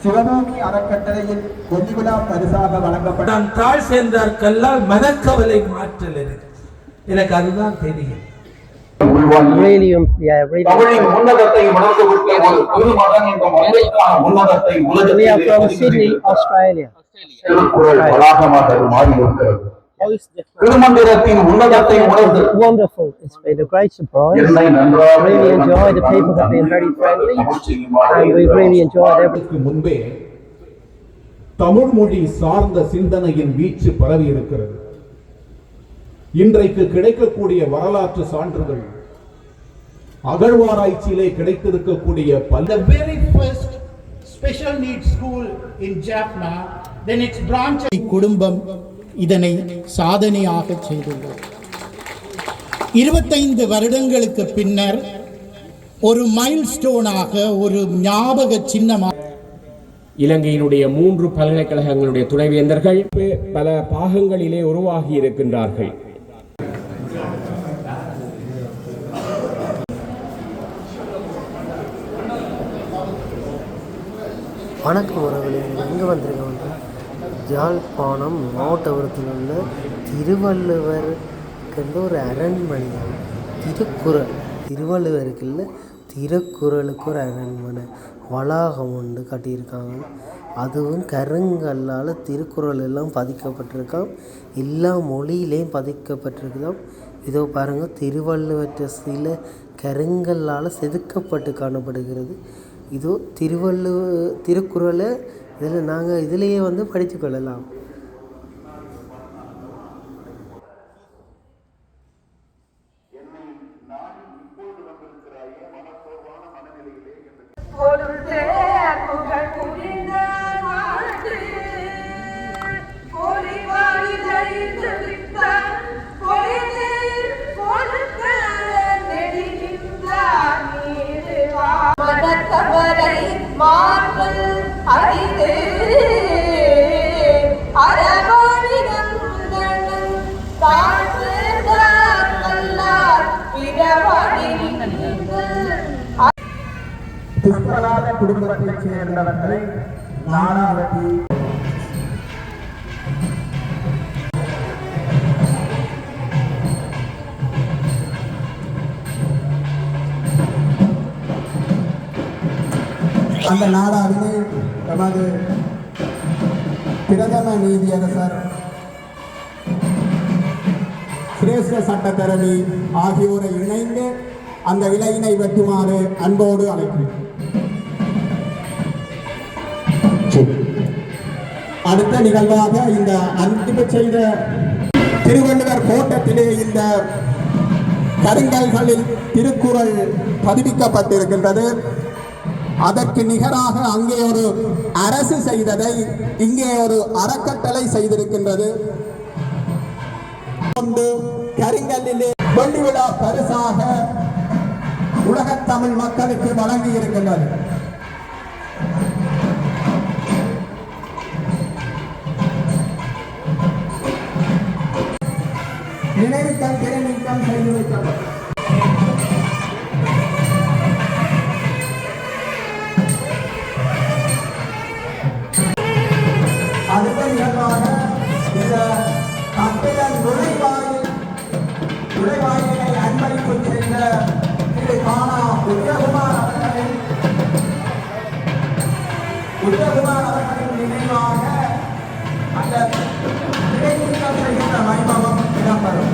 சிவகாமி அறக்கட்டளையில் வெள்ளி விழா பரிசாக வழங்கப்பட்ட தாழ் சேர்ந்தார்கெல்லாம் மனக்கவலை மாற்றல் இருக்கு. எனக்கு அதுதான் தெரியும். Wonderful. It's been a great surprise. Really enjoyed. The people have been very friendly, and we've really enjoyed everything. முன்பே தமிழ் மொழி சார்ந்த சிந்தனையின் வீச்சு பரவி இருக்கிறது. இன்றைக்கு கிடைக்கக்கூடிய வரலாற்று சான்றுகள் அகழ்வாராய்ச்சியிலே கிடைத்திருக்கக்கூடிய the very first special needs school in Jaffna, then its branch குடும்பம் இதனை சாதனையாக செய்துள்ளது. 25 வருடங்களுக்கு பின்னர் ஒரு மைல்ஸ்டோனாக, ஒரு ஞாபக சின்னமாக இலங்கையினுடைய 3 பல்கலைக்கழகங்களுடைய துணைவேந்தர்கள் பல பாகங்களிலே உருவாகி இருக்கின்றார்கள். வணக்கம் உறவுகளே, எங்கே வந்திருக்கோம்? யாழ்ப்பாணம் மாவட்டத்தில் உள்ள திருவள்ளுவருக்கு ஒரு அரண்மனை, திருக்குறள், திருவள்ளுவருக்கு இல்லை திருக்குறளுக்கு ஒரு அரண்மனை வளாகம் ஒன்று கட்டியிருக்காங்க. அதுவும் கருங்கல்லால் திருக்குறள் எல்லாம் பதிக்கப்பட்டிருக்கான், எல்லா மொழியிலையும் பதிக்கப்பட்டிருக்குதான். இதோ பாருங்கள், திருவள்ளுவற்ற சில கருங்கல்லால் செதுக்கப்பட்டு காணப்படுகிறது. இதோ திருக்குறளை இதில் நாங்கள் இதிலேயே படித்து கொள்ளலாம். புஷ்பராஜ குடும்பத்தைச் சேர்ந்தவர்களை நானாவதி அந்த நாடாவிலே நமது பிரதம நீதியரசர், சிரேஷ்ட சட்டத்தரணி ஆகியோரை இணைந்து அந்த இலையினை வெட்டுமாறு அன்போடு அழைக்கிறேன். அடுத்த நிகழ்வாக இந்த அன்பிப்பு செய்த திருவள்ளுவர் கோட்டத்திலே இந்த கருங்கல்களில் திருக்குறள் பதிப்பிக்கப்பட்டிருக்கின்றது. அதற்கு நிகராக அங்கே ஒரு அரசு செய்ததை இங்கே ஒரு அறக்கட்டளை செய்திருக்கின்றது. கருங்கல்லிலே வெள்ளி விழா பரிசாக உலகத் தமிழ் மக்களுக்கு வழங்கி இருக்கின்றது. நினைவுகள் திறநீக்கம் செய்து வைக்கப்பட்டது. அடுத்த நிகழ்வாக இந்த கட்டிட நுழைவாயிலை அன்பளிப்பு செய்த திரு கானா உத்தகுமார் அவர்களின் நினைவாக அந்த இடைநீக்கம் செய்கின்ற வைபவம் இடம்பெறும்.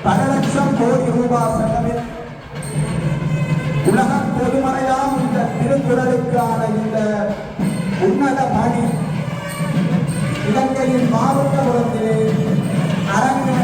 பல லட்சம் கோடி ரூபாய் செலவில் உலக பொதுமறையாம் இந்த திருக்குறளுக்கான இந்த உன்னத பணி இலங்கையின் மாவட்டபுரத்திலே அரங்கு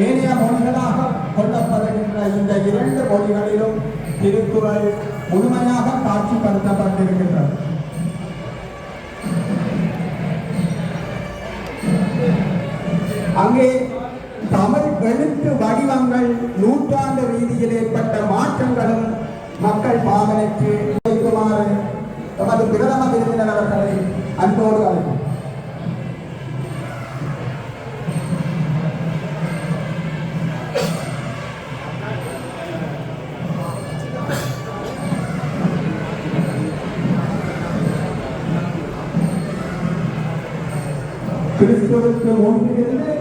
ஏனைய மொழிகளாக கொள்ளப்படுகின்ற இந்த 2 மொழிகளிலும் திருக்குறள் முழுமையாக காட்சிப்படுத்தப்பட்டிருக்கின்றது. அங்கே தமிழ் எழுத்து வடிவ புத்தகங்கள் நூற்றாண்டு ரீதியில் ஏற்பட்ட மாற்றங்களும் மக்கள் பாவனைக்கு வைக்குமாறு நமது பிரதம விருந்தினர் அவர்களை அன்போடு அழைக்கும். கிறிஸ்துவுக்கு முன்பிருந்து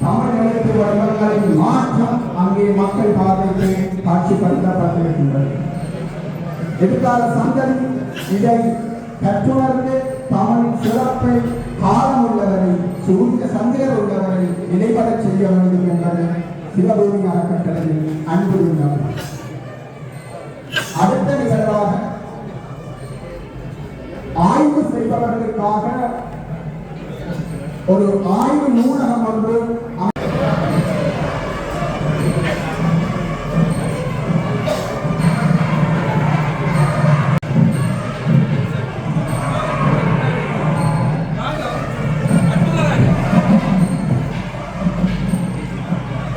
தமிழ் எழுத்து வடிவங்களின் மாற்றம் அங்கே மக்கள் பார்வைக்கு காட்சிப்படுத்தப்பட்டிருக்கின்றது. எதிர்கால சந்ததி இதை கற்றுணர்ந்து தமிழின் சிறப்பை காலம் உள்ளவரை சூரிய சந்திரர் உள்ளவரை நிலைபடச் செய்ய வேண்டும் என்பது சிவபூமி அறக்கட்டளையின் அன்பு விண்ணப்பம். அடுத்த நிகழ்வாக ஆய்வு செய்பவர்களுக்காக ஒரு ஆய்வு நூலகம் ஒன்று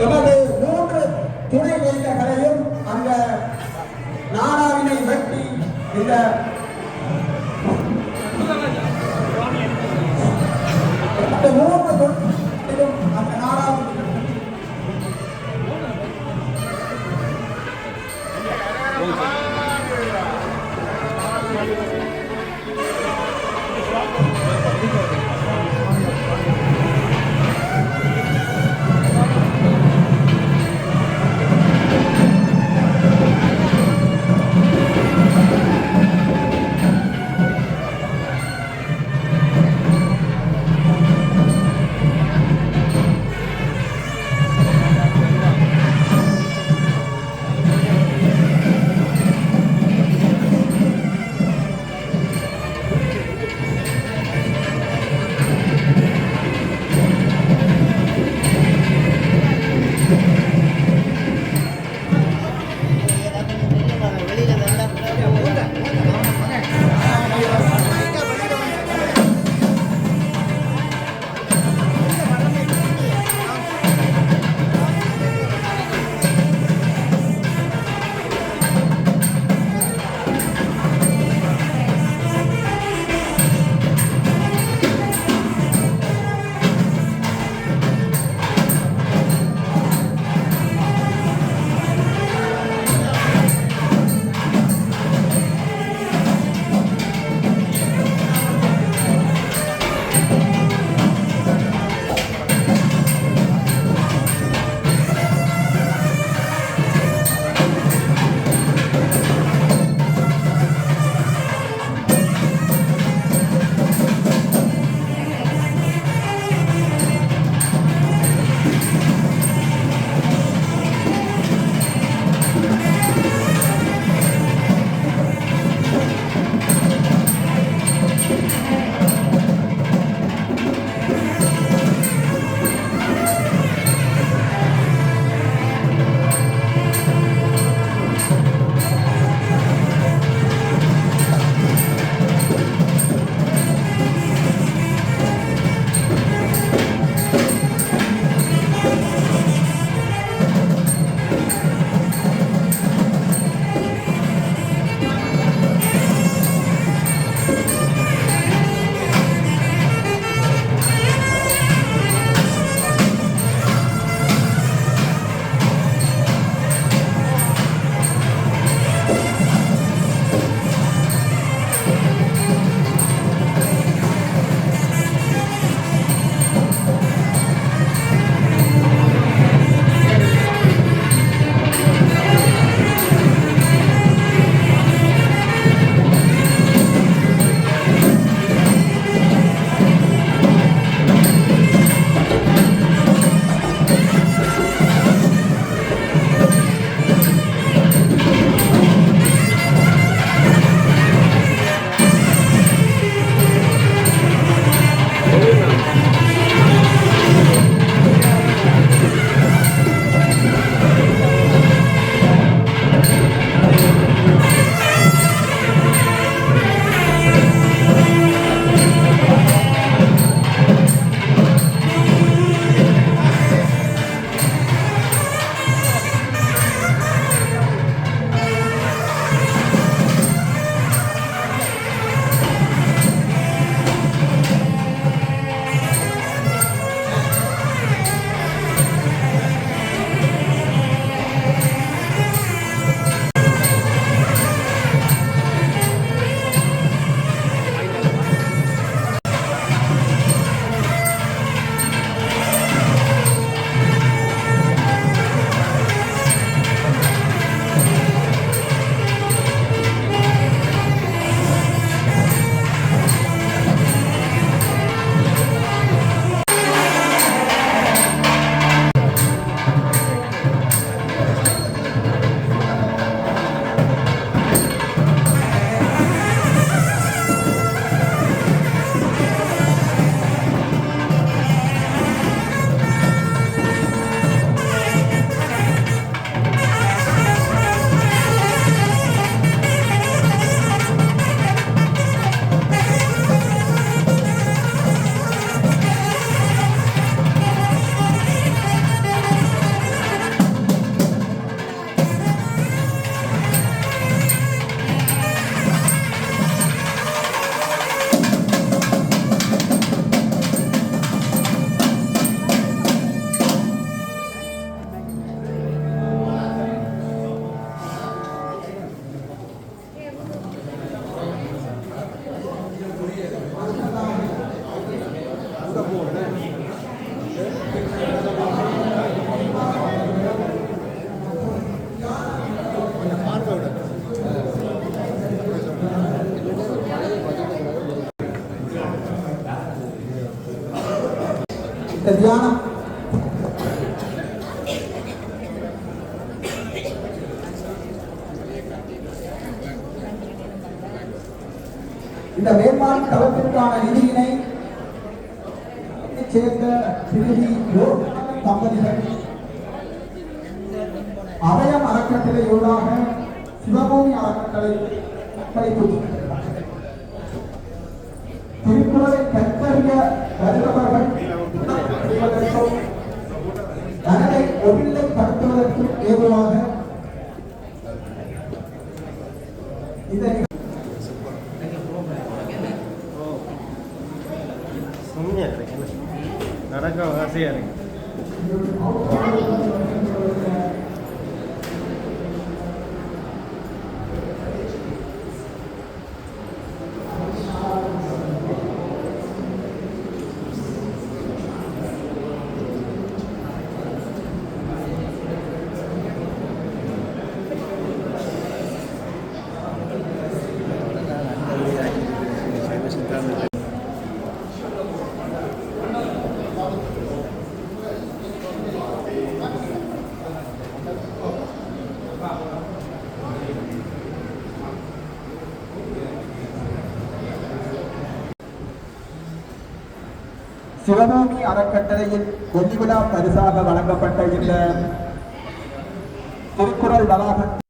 எமது 3 துணை வேந்தர்களையும் அந்த நாடாவினை வெட்டி இந்த அந்த 3 அந்த நாடாவினை இந்த தியானம் இந்த மேம்பாட்டு தளத்திற்கான நிதியினை சேர்ந்த திருதி தம்பதிகள் அவயம் அறக்கட்டளையூடாக சிவபூமி அறக்கட்டளை திருக்குறளை கற்றறிய வருபவர்கள் தனதை ஒருநிலைப்படுத்துவதற்கு ஏதுவாக இந்த நடக்க ஆசையா இருக்கு. சிவபூமி அறக்கட்டளையில் வெள்ளி விழா பரிசாக வழங்கப்பட்ட இந்த திருக்குறள் வளாகத்தில்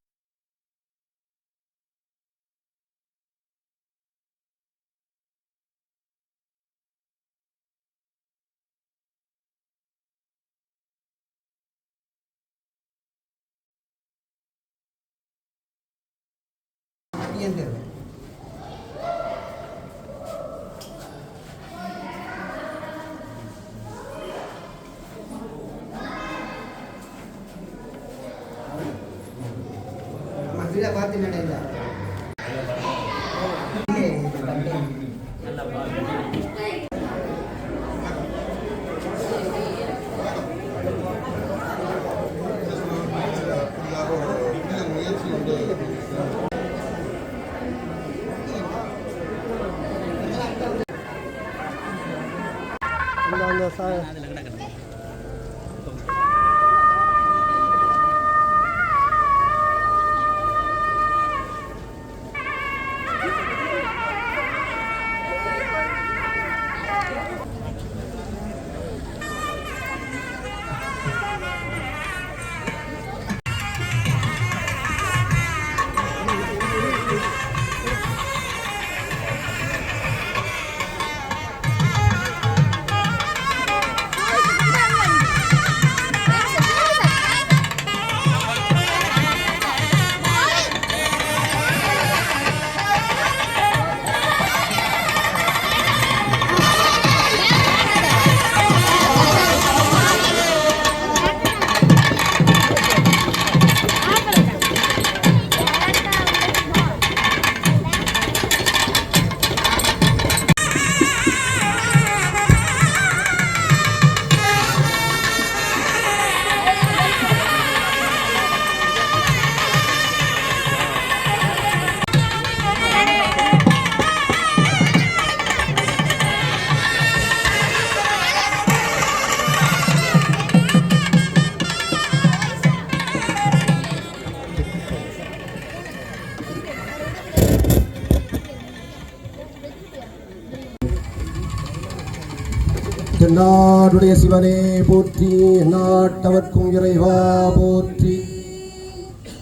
தென்னாடுடைய சிவனே போற்றி, நாட்டவர்க்கும் இறைவா போற்றி.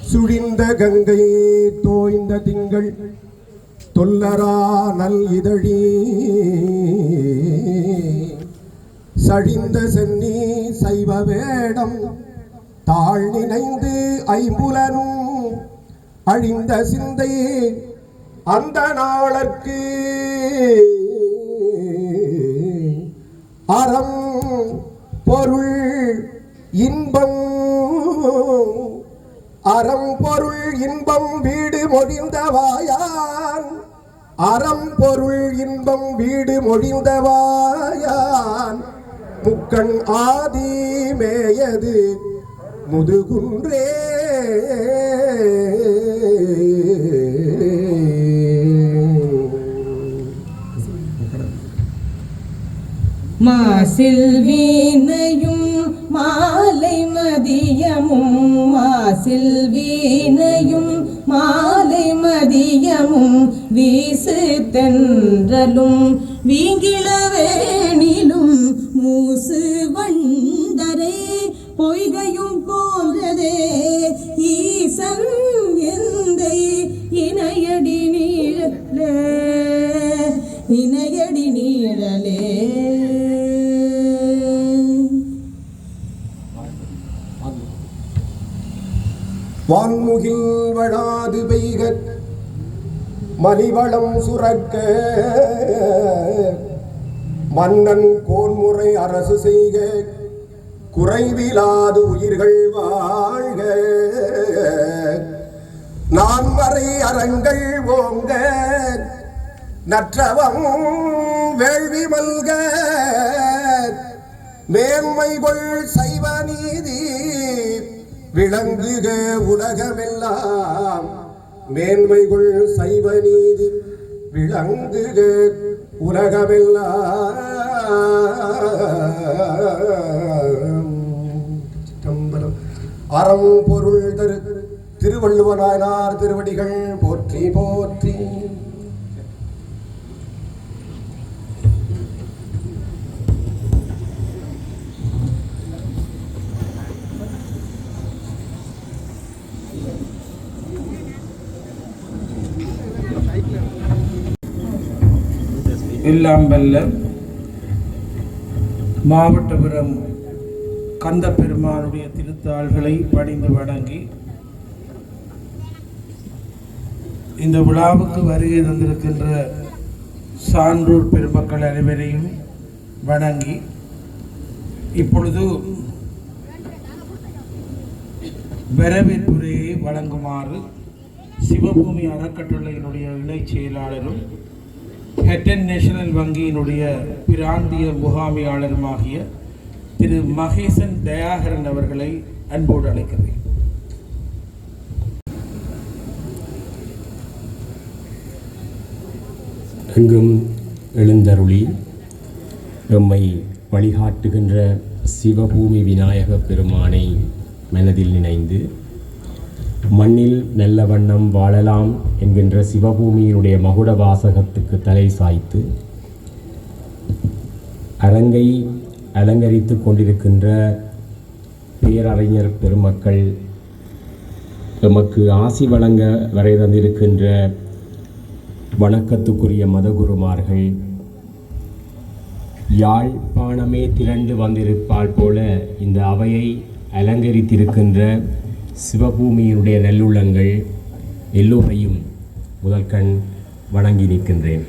சுழிந்த கங்கை தோய்ந்த திங்கள் தொல்லரா நல் இதழி சழிந்த சென்னி சைவ வேடம் தாழ் நினைந்து ஐம்புலனும் அழிந்த சிந்தை அந்த நாளற்கு அறம் பொருள் இன்பம் அறம் பொருள் இன்பம் வீடு மொழிந்தவாயான் அறம் பொருள் இன்பம் வீடு மொழிந்தவாயான் முக்கண் ஆதி மேயது முதுகுன்றே. மாசில் வீணையும் மாலை மதியமும் மாசில் வீணையும் மாலை மதியமும் வீசு தென்றலும் வீங்கிளவேணிலும் மூசு வண்டரை பொய்கையும் போன்றதே ஈசன் எந்தை இணையடி நீழலே இணையடி நீழலே. வான்முகில் வழாது பெய்க மலிவளம் சுரக்க மன்னன் கோன்முறை அரசு செய்க குறைவிலாது உயிர்கள் வாழ்க நான்மறை அறங்கள் ஓங்க நற்றவம் வேள்வி மல்க மேன்மைகள் சைவ நீதி விளங்குக உலகமெல்லாம் மேன்மைகள் சைவ நீதி விளங்குக உலகமெல்லாம். அறம் பொருள் தரு திருவள்ளுவனார் திருவடிகள் போற்றி போற்றி. எல்லாம் வல்ல மாவட்டபுரம் கந்த பெருமானுடைய திருத்தாள்களை பணிந்து வணங்கி இந்த விழாவுக்கு வருகை தந்திருக்கின்ற சான்றோர் பெருமக்கள் அனைவரையும் வணங்கி இப்பொழுது வரவேற்புரையை வழங்குமாறு சிவபூமி அறக்கட்டளையினுடைய இணைச் செயலாளரும் ஹெட்டன் நேஷனல் வங்கியினுடைய பிராந்திய முகாமியாளருமாகிய திரு மகேசன் தயாகரன் அவர்களை அன்போடு அழைக்கிறேன். எங்கும் எழுந்தருளி எம்மை வழிகாட்டுகின்ற சிவபூமி விநாயக பெருமானை மனதில் நினைந்து மண்ணில் நல்ல வண்ணம் வாழலாம் என்கின்ற சிவபூமியினுடைய மகுட வாசகத்துக்கு தலை சாய்த்து அரங்கை அலங்கரித்து கொண்டிருக்கின்ற பேரறிஞர் பெருமக்கள் எமக்கு ஆசி வழங்க வரை தந்திருக்கின்ற வணக்கத்துக்குரிய மதகுருமார்கள் யாழ்ப்பாணமே திரண்டு வந்திருப்பால் போல இந்த அவையை அலங்கரித்திருக்கின்ற சிவபூமியினுடைய நல்லுள்ளங்கள் எல்லோரையும் முதல்கண் வணங்கி நிற்கின்றேன்.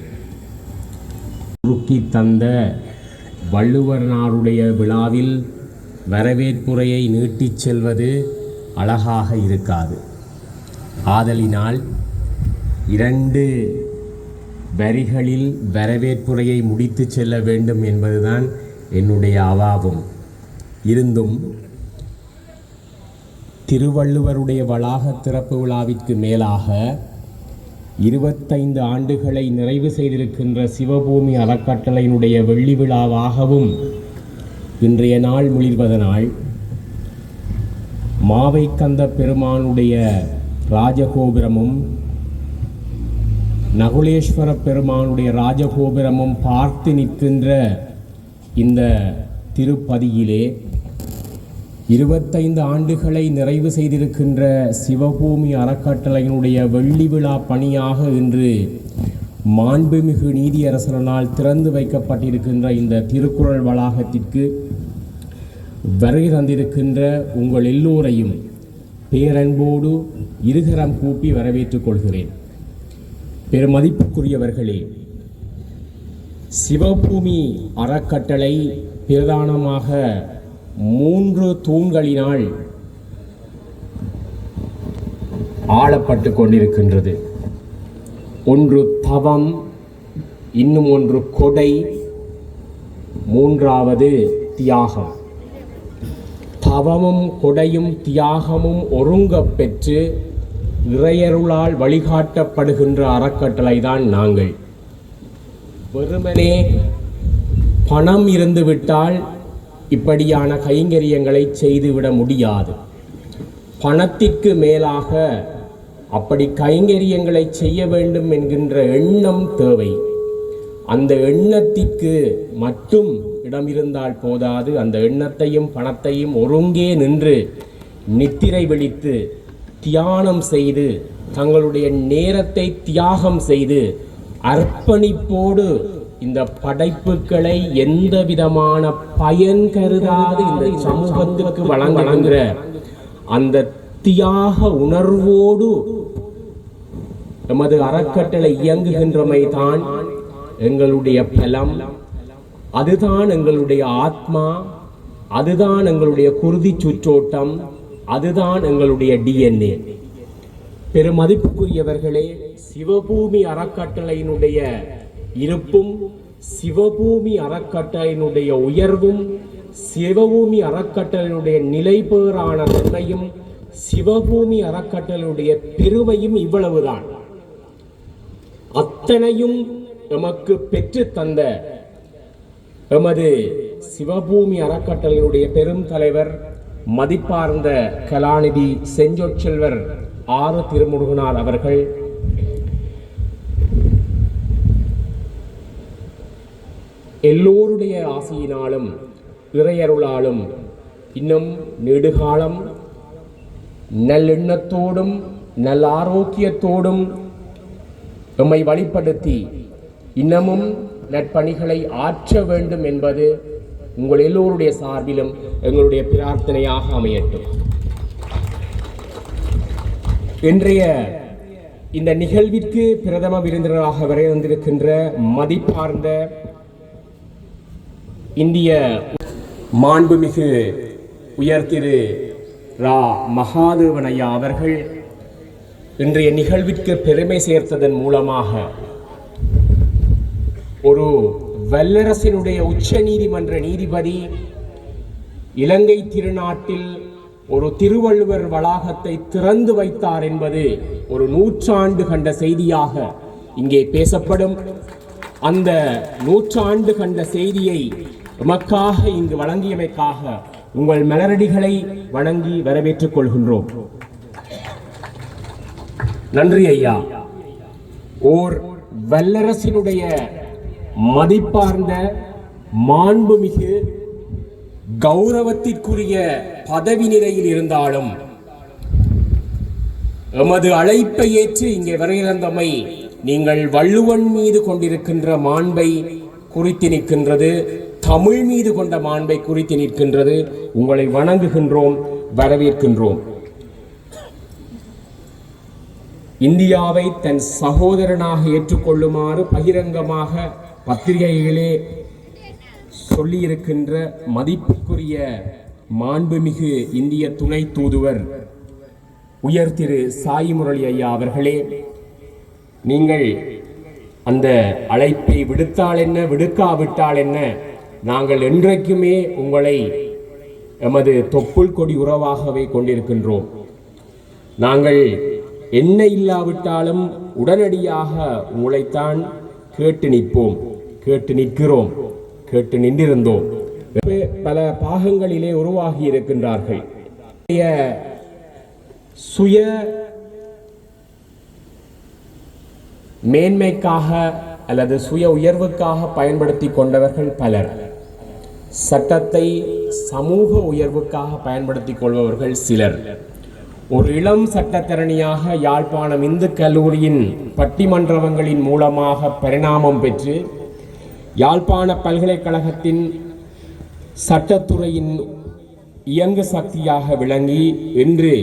உருக்கி தந்த வள்ளுவனாருடைய விழாவில் வரவேற்புரையை நீட்டிச் செல்வது அழகாக இருக்காது. ஆதலினால் 2 வரிகளில் வரவேற்புரையை முடித்து செல்ல வேண்டும் என்பதுதான் என்னுடைய அவாவும். இருந்தும் திருவள்ளுவருடைய வளாக திறப்பு விழாவிற்கு மேலாக 25 ஆண்டுகளை நிறைவு செய்திருக்கின்ற சிவபூமி அறக்கட்டளையினுடைய வெள்ளி விழாவாகவும் இன்றைய நாள் முளிர்வதனால் மாவைக்கந்த பெருமானுடைய ராஜகோபுரமும் நகுலேஸ்வர பெருமானுடைய ராஜகோபுரமும் பார்த்து நிற்கின்ற இந்த திருப்பதியிலே 25 ஆண்டுகளை நிறைவு செய்திருக்கின்ற சிவபூமி அறக்கட்டளையினுடைய வெள்ளி விழா பணியாக இன்று மாண்புமிகு நீதியரசனால் திறந்து வைக்கப்பட்டிருக்கின்ற இந்த திருக்குறள் வளாகத்திற்கு வருகை தந்திருக்கின்ற உங்கள் எல்லோரையும் பேரன்போடு இருகரம் கூப்பி வரவேற்றுக் கொள்கிறேன். பெருமதிப்புக்குரியவர்களே, சிவபூமி அறக்கட்டளை பிரதானமாக 3 தூண்களினால் ஆளப்பட்டு கொண்டிருக்கின்றது. ஒன்று தவம், இன்னும் ஒன்று கொடை, மூன்றாவது தியாகம். தவமும் கொடையும் தியாகமும் ஒருங்கப் பெற்று இறையருளால் வழிகாட்டப்படுகின்ற அறக்கட்டளை தான் நாங்கள். வெறுமனே பணம் இருந்துவிட்டால் இப்படியான கைங்கரியங்களை செய்துவிட முடியாது. பணத்திற்கு மேலாக அப்படி கைங்கரியங்களை செய்ய வேண்டும் என்கின்ற எண்ணம் தேவை. அந்த எண்ணத்திற்கு மட்டும் இடம் இருந்தால் போதாது. அந்த எண்ணத்தையும் பணத்தையும் ஒருங்கே நின்று நித்திரை விழித்து தியானம் செய்து தங்களுடைய நேரத்தை தியாகம் செய்து அர்ப்பணிப்போடு இந்த படைப்புகளை எந்த விதமான பயன் கருதாது இந்த சமூகத்துக்கு வழங்குகின்ற அந்த தியாக உணர்வோடு எமது அறக்கட்டளை இயங்குகின்றமை தான் எங்களுடைய பலம், அதுதான் எங்களுடைய ஆத்மா, அதுதான் எங்களுடைய குருதி சுற்றோட்டம், அதுதான் எங்களுடைய DNA. பெருமதிப்புக்குரியவர்களே, சிவபூமி அறக்கட்டளையினுடைய இருப்பும், சிவபூமி அறக்கட்டளையினுடைய உயர்வும், சிவபூமி அறக்கட்டளையினுடைய நிலைபேறான தன்மையும், சிவபூமி அறக்கட்டளையுடைய பெருமையும் இவ்வளவுதான். அத்தனையும் எமக்கு பெற்று தந்த எமது சிவபூமி அறக்கட்டளையுடைய பெரும் தலைவர் மதிப்பார்ந்த கலாநிதி செஞ்சொற்செல்வர் ஆறு திருமுருகனார் அவர்கள் எல்லோருடைய ஆசையினாலும் இறையருளாலும் இன்னும் நெடுகாலம் நல்லெண்ணத்தோடும் நல்ல ஆரோக்கியத்தோடும் எம்மை வழிப்படுத்தி இன்னமும் நற்பணிகளை ஆற்ற வேண்டும் என்பது உங்கள் எல்லோருடைய சார்பிலும் எங்களுடைய பிரார்த்தனையாக அமையட்டும். இன்றைய இந்த நிகழ்விற்கு பிரதம விருந்தினராக வரை வந்திருக்கின்ற மதிப்பார்ந்த இந்திய மாண்புமிகு உயர்திரு ரா மகாதேவன் ஐயா அவர்கள் இன்றைய நிகழ்விற்கு பெருமை சேர்த்ததன் மூலமாக ஒரு வல்லரசினுடைய உச்ச நீதிமன்ற நீதிபதி இலங்கை திருநாட்டில் ஒரு திருவள்ளுவர் வளாகத்தை திறந்து வைத்தார் என்பது ஒரு 100 ஆண்டு கண்ட செய்தியாக இங்கே பேசப்படும். அந்த 100 ஆண்டு கண்ட செய்தியை எமக்காக இங்கு வழங்கியமைக்காக உங்கள் மலரடிகளை வணங்கி வரவேற்றுக் கொள்கின்றோம். நன்றி ஐயா. ஓர் வல்லரசினுடைய மதிப்பார்ந்த மாண்புமிகு கௌரவத்திற்குரிய பதவி நிலையில் இருந்தாலும் எமது அழைப்பை ஏற்று இங்கே வரையிறந்தமை நீங்கள் வள்ளுவன் மீது கொண்டிருக்கின்ற மாண்பை குறித்து நிற்கின்றது, தமிழ் மீது கொண்ட மாண்பை குறித்து நிற்கின்றது. உங்களை வணங்குகின்றோம், வரவேற்கின்றோம். இந்தியாவை தன் சகோதரனாக ஏற்றுக்கொள்ளுமாறு பகிரங்கமாக பத்திரிகைகளே சொல்லியிருக்கின்ற மதிப்புக்குரிய மாண்புமிகு இந்திய துணை தூதுவர் உயர் திரு சாய் முரளி ஐயா அவர்களே, நீங்கள் அந்த அழைப்பை விடுத்தால் என்ன விடுக்காவிட்டால் என்ன, நாங்கள் என்றைக்குமே உங்களை எமது தொப்புள் கொடி உறவாகவே கொண்டிருக்கின்றோம். நாங்கள் என்ன இல்லாவிட்டாலும் உடனடியாக உங்களைத்தான் கேட்டு நிற்போம், கேட்டு நிற்கிறோம், கேட்டு நின்றிருந்தோம். பல பாகங்களிலே உருவாகி இருக்கின்றார்கள். சுய மேன்மைக்காக அல்லது சுய உயர்வுக்காக பயன்படுத்தி கொண்டவர்கள் பலர். சட்டத்தை சமூக உயர்வுக்காக பயன்படுத்திக் கொள்பவர்கள் சிலர். ஒரு இளம் சட்டத்தரணியாக யாழ்ப்பாணம் இந்து கல்லூரியின் பட்டிமன்றங்களின் மூலமாக பரிணாமம் பெற்று யாழ்ப்பாண பல்கலைக்கழகத்தின் சட்டத்துறையின் இயங்கு சக்தியாக விளங்கி இன்று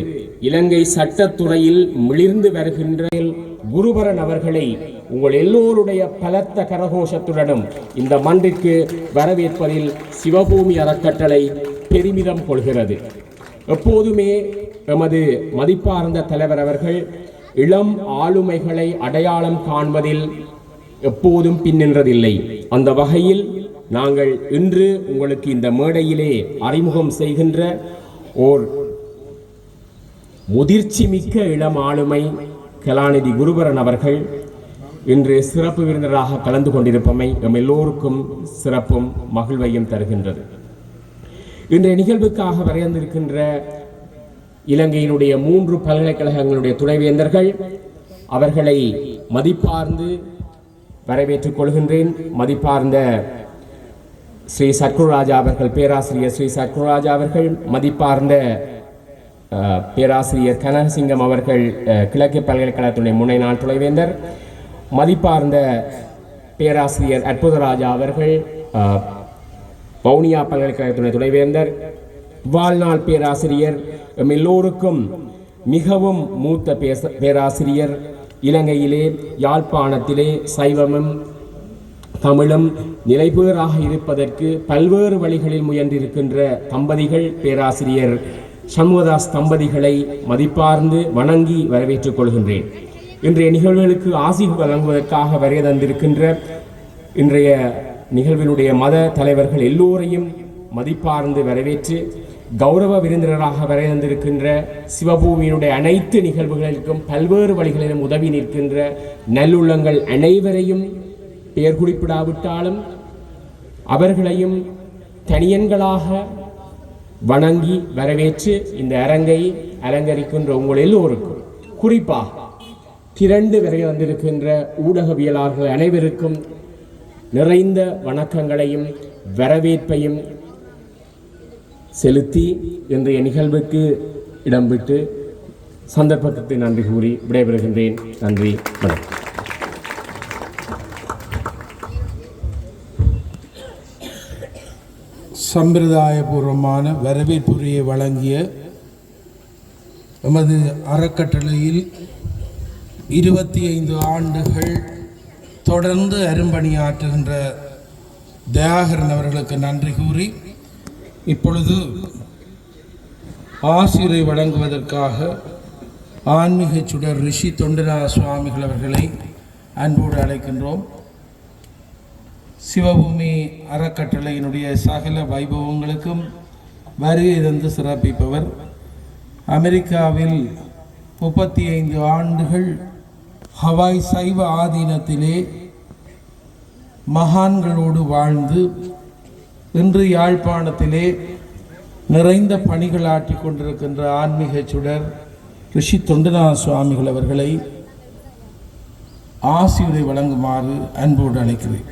இலங்கை சட்டத்துறையில் மிளிர்ந்து வருகின்ற குருபரன் அவர்களை உங்கள் எல்லோருடைய பலத்த கரகோஷத்துடனும் இந்த மன்றிற்கு வரவேற்பதில் சிவபூமி அறக்கட்டளை பெருமிதம் கொள்கிறது. எப்போதுமே எமது மதிப்பார்ந்த தலைவர் அவர்கள் இளம் ஆளுமைகளை அடையாளம் காண்பதில் எப்போதும் பின்னின்றதில்லை. அந்த வகையில் நாங்கள் இன்று உங்களுக்கு இந்த மேடையிலே அறிமுகம் செய்கின்ற ஓர் முதிர்ச்சி மிக்க இளம் ஆளுமை கலாநிதி குருபரன் அவர்கள் இன்று சிறப்பு விருந்தினராக கலந்து கொண்டிருப்பமை எம் எல்லோருக்கும் சிறப்பும் மகிழ்வையும் தருகின்றது. இன்றைய நிகழ்வுக்காக வரையந்திருக்கின்ற இலங்கையினுடைய 3 பல்கலைக்கழகங்களுடைய துணைவேந்தர்கள் அவர்களை மதிப்பார்ந்து வரவேற்றுக் கொள்கின்றேன். மதிப்பார்ந்த ஸ்ரீ சத்குருராஜா அவர்கள், பேராசிரியர் ஸ்ரீ சத்குருராஜா அவர்கள், மதிப்பார்ந்த பேராசிரியர் கனகசிங்கம் அவர்கள், கிழக்கு பல்கலைக்கழகத்துடைய முன்னாள் துணைவேந்தர், மதிப்பார்ந்த பேராசிரியர் அற்புதராஜா அவர்கள், வவுனியா பல்கலைக்கழகத்துடைய துணைவேந்தர், வாழ்நாள் பேராசிரியர், எல்லோருக்கும் மிகவும் மூத்த பேராசிரியர், இலங்கையிலே யாழ்ப்பாணத்திலே சைவமும் தமிழும் நிலைபேறாக இருப்பதற்கு பல்வேறு வழிகளில் முயன்றிருக்கின்ற தம்பதிகள் பேராசிரியர் சண்முகதாஸ் தம்பதிகளை மதிப்பார்ந்து வணங்கி வரவேற்றுக் கொள்கின்றேன். இன்றைய நிகழ்வுகளுக்கு ஆசி வழங்குவதற்காக வரைய தந்திருக்கின்ற இன்றைய நிகழ்வினுடைய மத தலைவர்கள் எல்லோரையும் மதிப்பார்ந்து வரவேற்று கௌரவ விருந்தினராக வரைய தந்திருக்கின்ற சிவபூமியினுடைய அனைத்து நிகழ்வுகளுக்கும் பல்வேறு வழிகளிலும் உதவி நிற்கின்ற நல்லுள்ளங்கள் அனைவரையும் பெயர் குறிப்பிடாவிட்டாலும் அவர்களையும் தனியன்களாக வணங்கி வரவேற்று இந்த அரங்கை அலங்கரிக்கின்ற உங்கள் எல்லோருக்கும், குறிப்பாக திரண்டு வரைய வந்திருக்கின்ற ஊடகவியலாளர்கள் அனைவருக்கும் நிறைந்த வணக்கங்களையும் வரவேற்பையும் செலுத்தி இன்றைய நிகழ்வுக்கு இடம்பெற்று சந்தர்ப்பத்துக்கு நன்றி கூறி விடைபெறுகின்றேன். நன்றி, வணக்கம். சம்பிரதாயபூர்வமான வரவேற்புரையை வழங்கிய எமது அறக்கட்டளையில் 25 ஆண்டுகள் தொடர்ந்து அரும்பணியாற்றுகின்ற தயாகரன் அவர்களுக்கு நன்றி கூறி இப்பொழுது ஆசிரியரை வழங்குவதற்காக ஆன்மீக சுடர் ரிஷி தொண்டநாத சுவாமிகள் அவர்களை அன்போடு அழைக்கின்றோம். சிவபூமி அறக்கட்டளையினுடைய சகல வைபவங்களுக்கும் வருகை தந்து சிறப்பிப்பவர். அமெரிக்காவில் 35 ஆண்டுகள் ஹவாய் சைவ ஆதீனத்திலே மகான்களோடு வாழ்ந்து இன்று யாழ்ப்பாணத்திலே நிறைந்த பணிகள் ஆற்றி கொண்டிருக்கின்ற ஆன்மீக சுடர் ரிஷி தொண்டநாத சுவாமிகள் அவர்களை ஆசியுரை வழங்குமாறு அன்போடு அழைக்கிறேன்.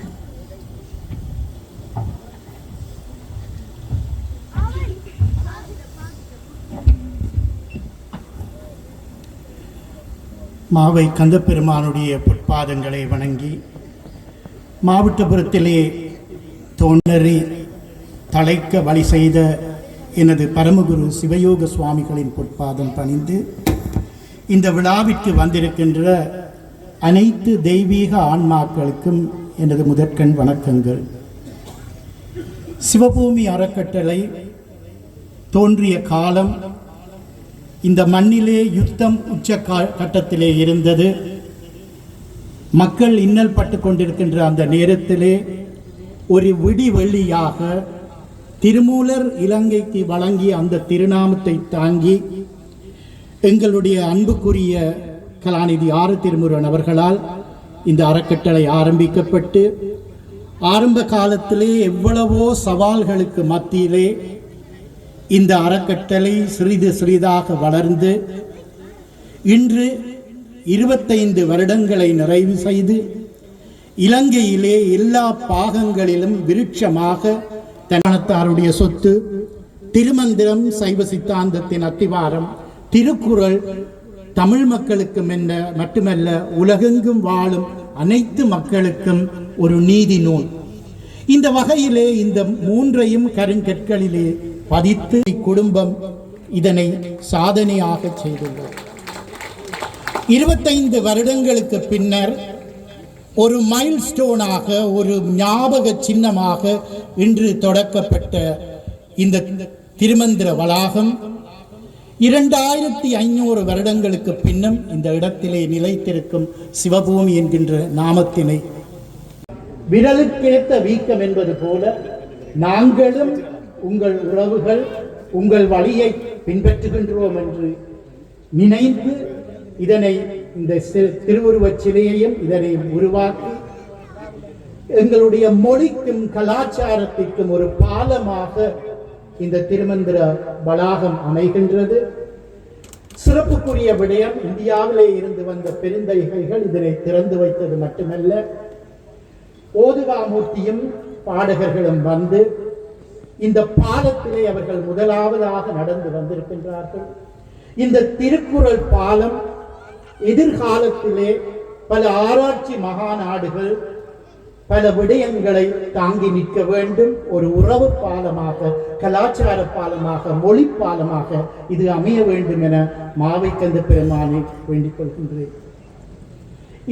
மாவை கந்தப்பெருமானுடைய பொற்பாதங்களை வணங்கி மாவட்டபுரத்திலே தோன்றி தலைக்க வழி செய்த எனது பரமகுரு சிவயோக சுவாமிகளின் பொற்பாதம் பணிந்து இந்த விழாவிற்கு வந்திருக்கின்ற அனைத்து தெய்வீக ஆன்மாக்களுக்கும் எனது முதற்கண் வணக்கங்கள். சிவபூமி அறக்கட்டளை தோன்றிய காலம் இந்த மண்ணிலே யுத்தம் உச்ச கட்டத்திலே இருந்தது. மக்கள் இன்னல் பட்டு கொண்டிருக்கின்ற அந்த நேரத்திலே ஒரு விடிவெள்ளியாக திருமூலர் இலங்கைக்கு வழங்கிய அந்த திருநாமத்தை தாங்கி எங்களுடைய அன்புக்குரிய கலாநிதி ஆறு திருமுருகன் அவர்களால் இந்த அறக்கட்டளை ஆரம்பிக்கப்பட்டு ஆரம்ப காலத்திலே எவ்வளவோ சவால்களுக்கு மத்தியிலே இந்த அறக்கட்டளை சிறிது சிறிதாக வளர்ந்து இன்று 25 வருடங்களை நிறைவு செய்து இலங்கையிலே எல்லா பாகங்களிலும் விருட்சமாக தனத்தாருடைய சொத்து, திருமந்திரம், சைவ சித்தாந்தத்தின் அத்திவாரம், திருக்குறள் தமிழ் மக்களுக்கு மட்டுமல்ல உலகெங்கும் வாழும் அனைத்து மக்களுக்கும் ஒரு நீதி நூல். இந்த வகையிலே இந்த 3ஐயும் கருங்கற்களிலே பதித்து குடும்பம் இதனை சாதனையாக செய்துள்ளது. 25 வருடங்களுக்கு பின்னர் ஒரு மைல்ஸ்டோனாக, ஒரு ஞாபக சின்னமாக இன்று தொடக்கப்பட்ட இந்த திருமந்திர வளாகம் 2500 வருடங்களுக்கு பின்னும் இந்த இடத்திலே நிலைத்திருக்கும் சிவபூமி என்கின்ற நாமத்தினை விரலுக்கேற்ற வீக்கம் என்பது போல நாங்களும் உங்கள் உறவுகள் உங்கள் வழியை பின்பற்றுகின்றோம் என்று நினைத்து இதனை இந்த திருவுருவச் சிலையையும் இதனை உருவாக்கி எங்களுடைய மொழிக்கும் கலாச்சாரத்திற்கும் ஒரு பாலமாக இந்த திருமந்திர வளாகம் அமைகின்றது. சிறப்புக்குரிய விடயம், இந்தியாவிலே இருந்து வந்த பெருந்தகைகள் இதனை திறந்து வைத்தது மட்டுமல்ல, ஓதுகாமூர்த்தியும் பாடகர்களும் வந்து இந்த பாலத்திலே அவர்கள் முதலாவதாக நடந்து வந்திருக்கின்றார்கள். இந்த திருக்குறள் பாலம் எதிர்காலத்திலே பல ஆராய்ச்சி மகாநாடுகள் பல விடயங்களை தாங்கி நிற்க வேண்டும். ஒரு உறவு பாலமாக, கலாச்சார பாலமாக, மொழி பாலமாக இது அமைய வேண்டும் என மாவைக்கந்த பெருமானை வேண்டிக் கொள்கின்றேன்.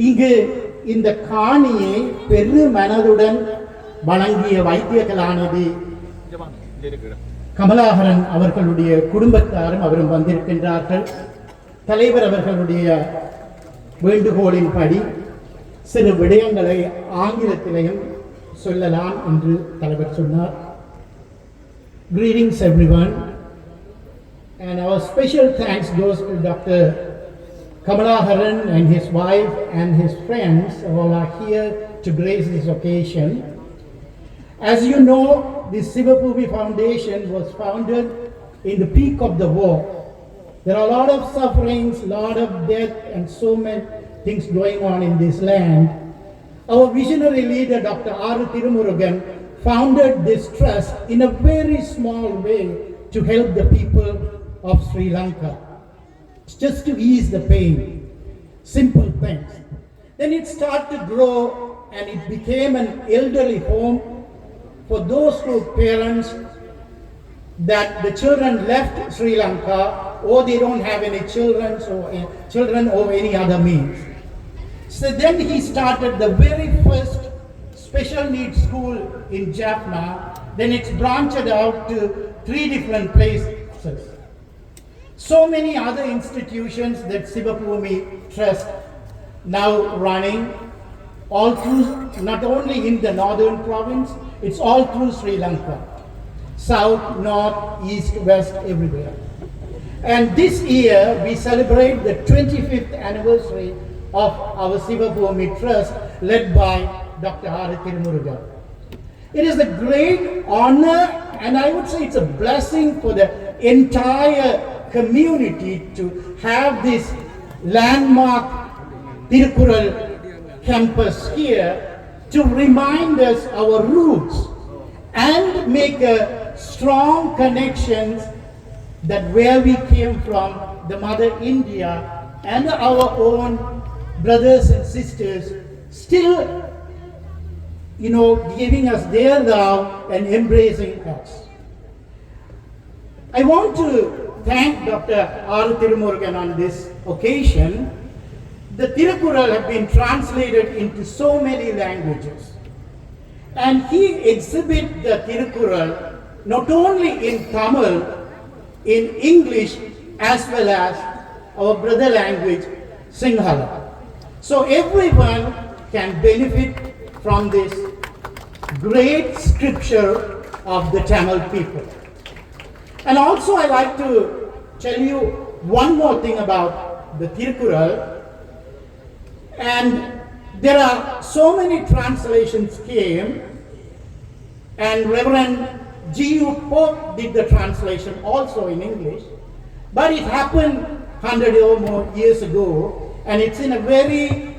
இங்கு இந்த காணியை பெரு மனதுடன் வழங்கிய வைத்திய கலாநிதி கமலாகரன் அவர்களுடைய குடும்பத்தாரும் அவரும் வந்திருக்கின்றார்கள். தலைவர் அவர்களுடைய வேண்டுகோளின்படி சிறு விடயங்களை ஆங்கிலத்திலையும் சொல்லலாம் என்று தலைவர் சொன்னார். Greetings everyone, and our special thanks goes to Dr. Kamalaharan and his wife and his friends all are here to grace this occasion. As you know, the Sivapumi Foundation was founded in the peak of the war. There are a lot of sufferings, a lot of death and so many things going on in this land. Our visionary leader Dr. R. Tirumurugan founded this trust in a very small way to help the people of Sri Lanka, just to ease the pain, simple things. Then it started to grow and it became an elderly home for those who parents that the children left Sri Lanka or they don't have any children or any other means. So then he started the very first special needs school in Jaffna. Then it's branched out to 3 different places. So many other institutions that Sivapumi Trust now running all through, not only in the northern province, it's all through Sri Lanka. South, north, east, west, everywhere. And this year we celebrate the 25th anniversary of our Sivapumi Trust led by Dr. R. Tirumurugan. It is a great honor and I would say it's a blessing for the entire community to have this landmark Tirukural campus here to remind us our roots and make a strong connections that where we came from, the Mother India and our own brothers and sisters still, giving us their love and embracing us. I want to thank Dr. R. Tirumurugan on this occasion. The Tirukural have been translated into so many languages. And he exhibit the Tirukural not only in Tamil, in English, as well as our brother language, Sinhala. So everyone can benefit from this great scripture of the Tamil people. And also I like to tell you one more thing about the Tirukural. And there are so many translations came, and Reverend G.U. Pope did the translation also in English, but it happened 100 or more years ago, and it's in a very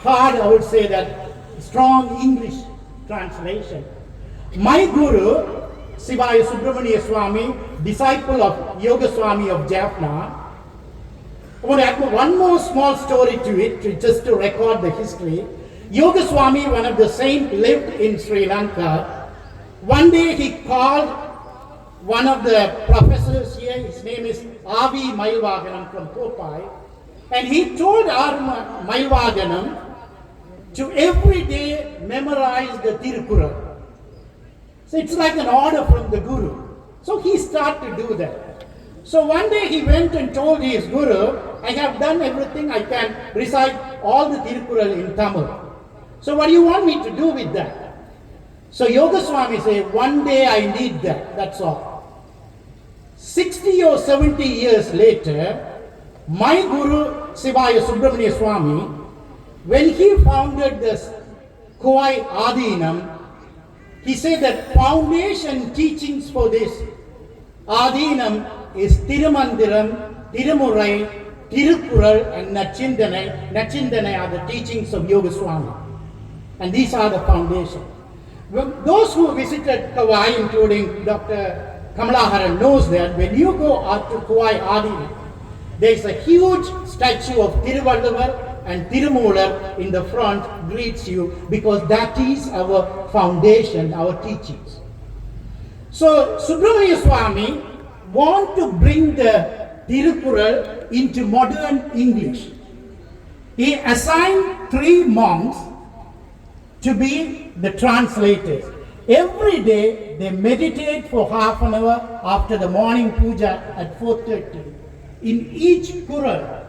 hard, I would say that, strong English translation. My guru, Sivaya Subramaniya Swami, disciple of Yoga Swami of Jaffna, I want to add one more small story to it, just to record the history. Yoga Swami, one of the saints, lived in Sri Lanka. One day he called one of the professors here, his name is Avi Mailvaganam from Popai, and he told Mailvaganam to every day memorize the Tirukural. So it's like an order from the Guru. So he started to do that. So one day he went and told his Guru, I have done everything, I can recite all the Tirukural in Tamil. So what do you want me to do with that? So Yoga Swami said, one day I need that, that's all. 60 or 70 years later, my Guru Sivaya Subramania Swami, when he founded this Kovai Adinam, he said that foundation teachings for this Adinam is Tirumandiram, Tirumurai, Tirukural and Nachindanai. Nachindanai are the teachings of Yoga Swami. And these are the foundation. Those who visited Kovai, including Dr. Kamalaharan, knows that when you go out to Kovai Adinam, there is a huge statue of Tiruvalluvar and Tirumular in the front greets you, because that is our foundation, our teachings. So Subramania Swami want to bring the Tirukural into modern English. He assigned 3 monks to be the translators. Every day they meditate for half an hour after the morning puja at 4:30 in each Kural.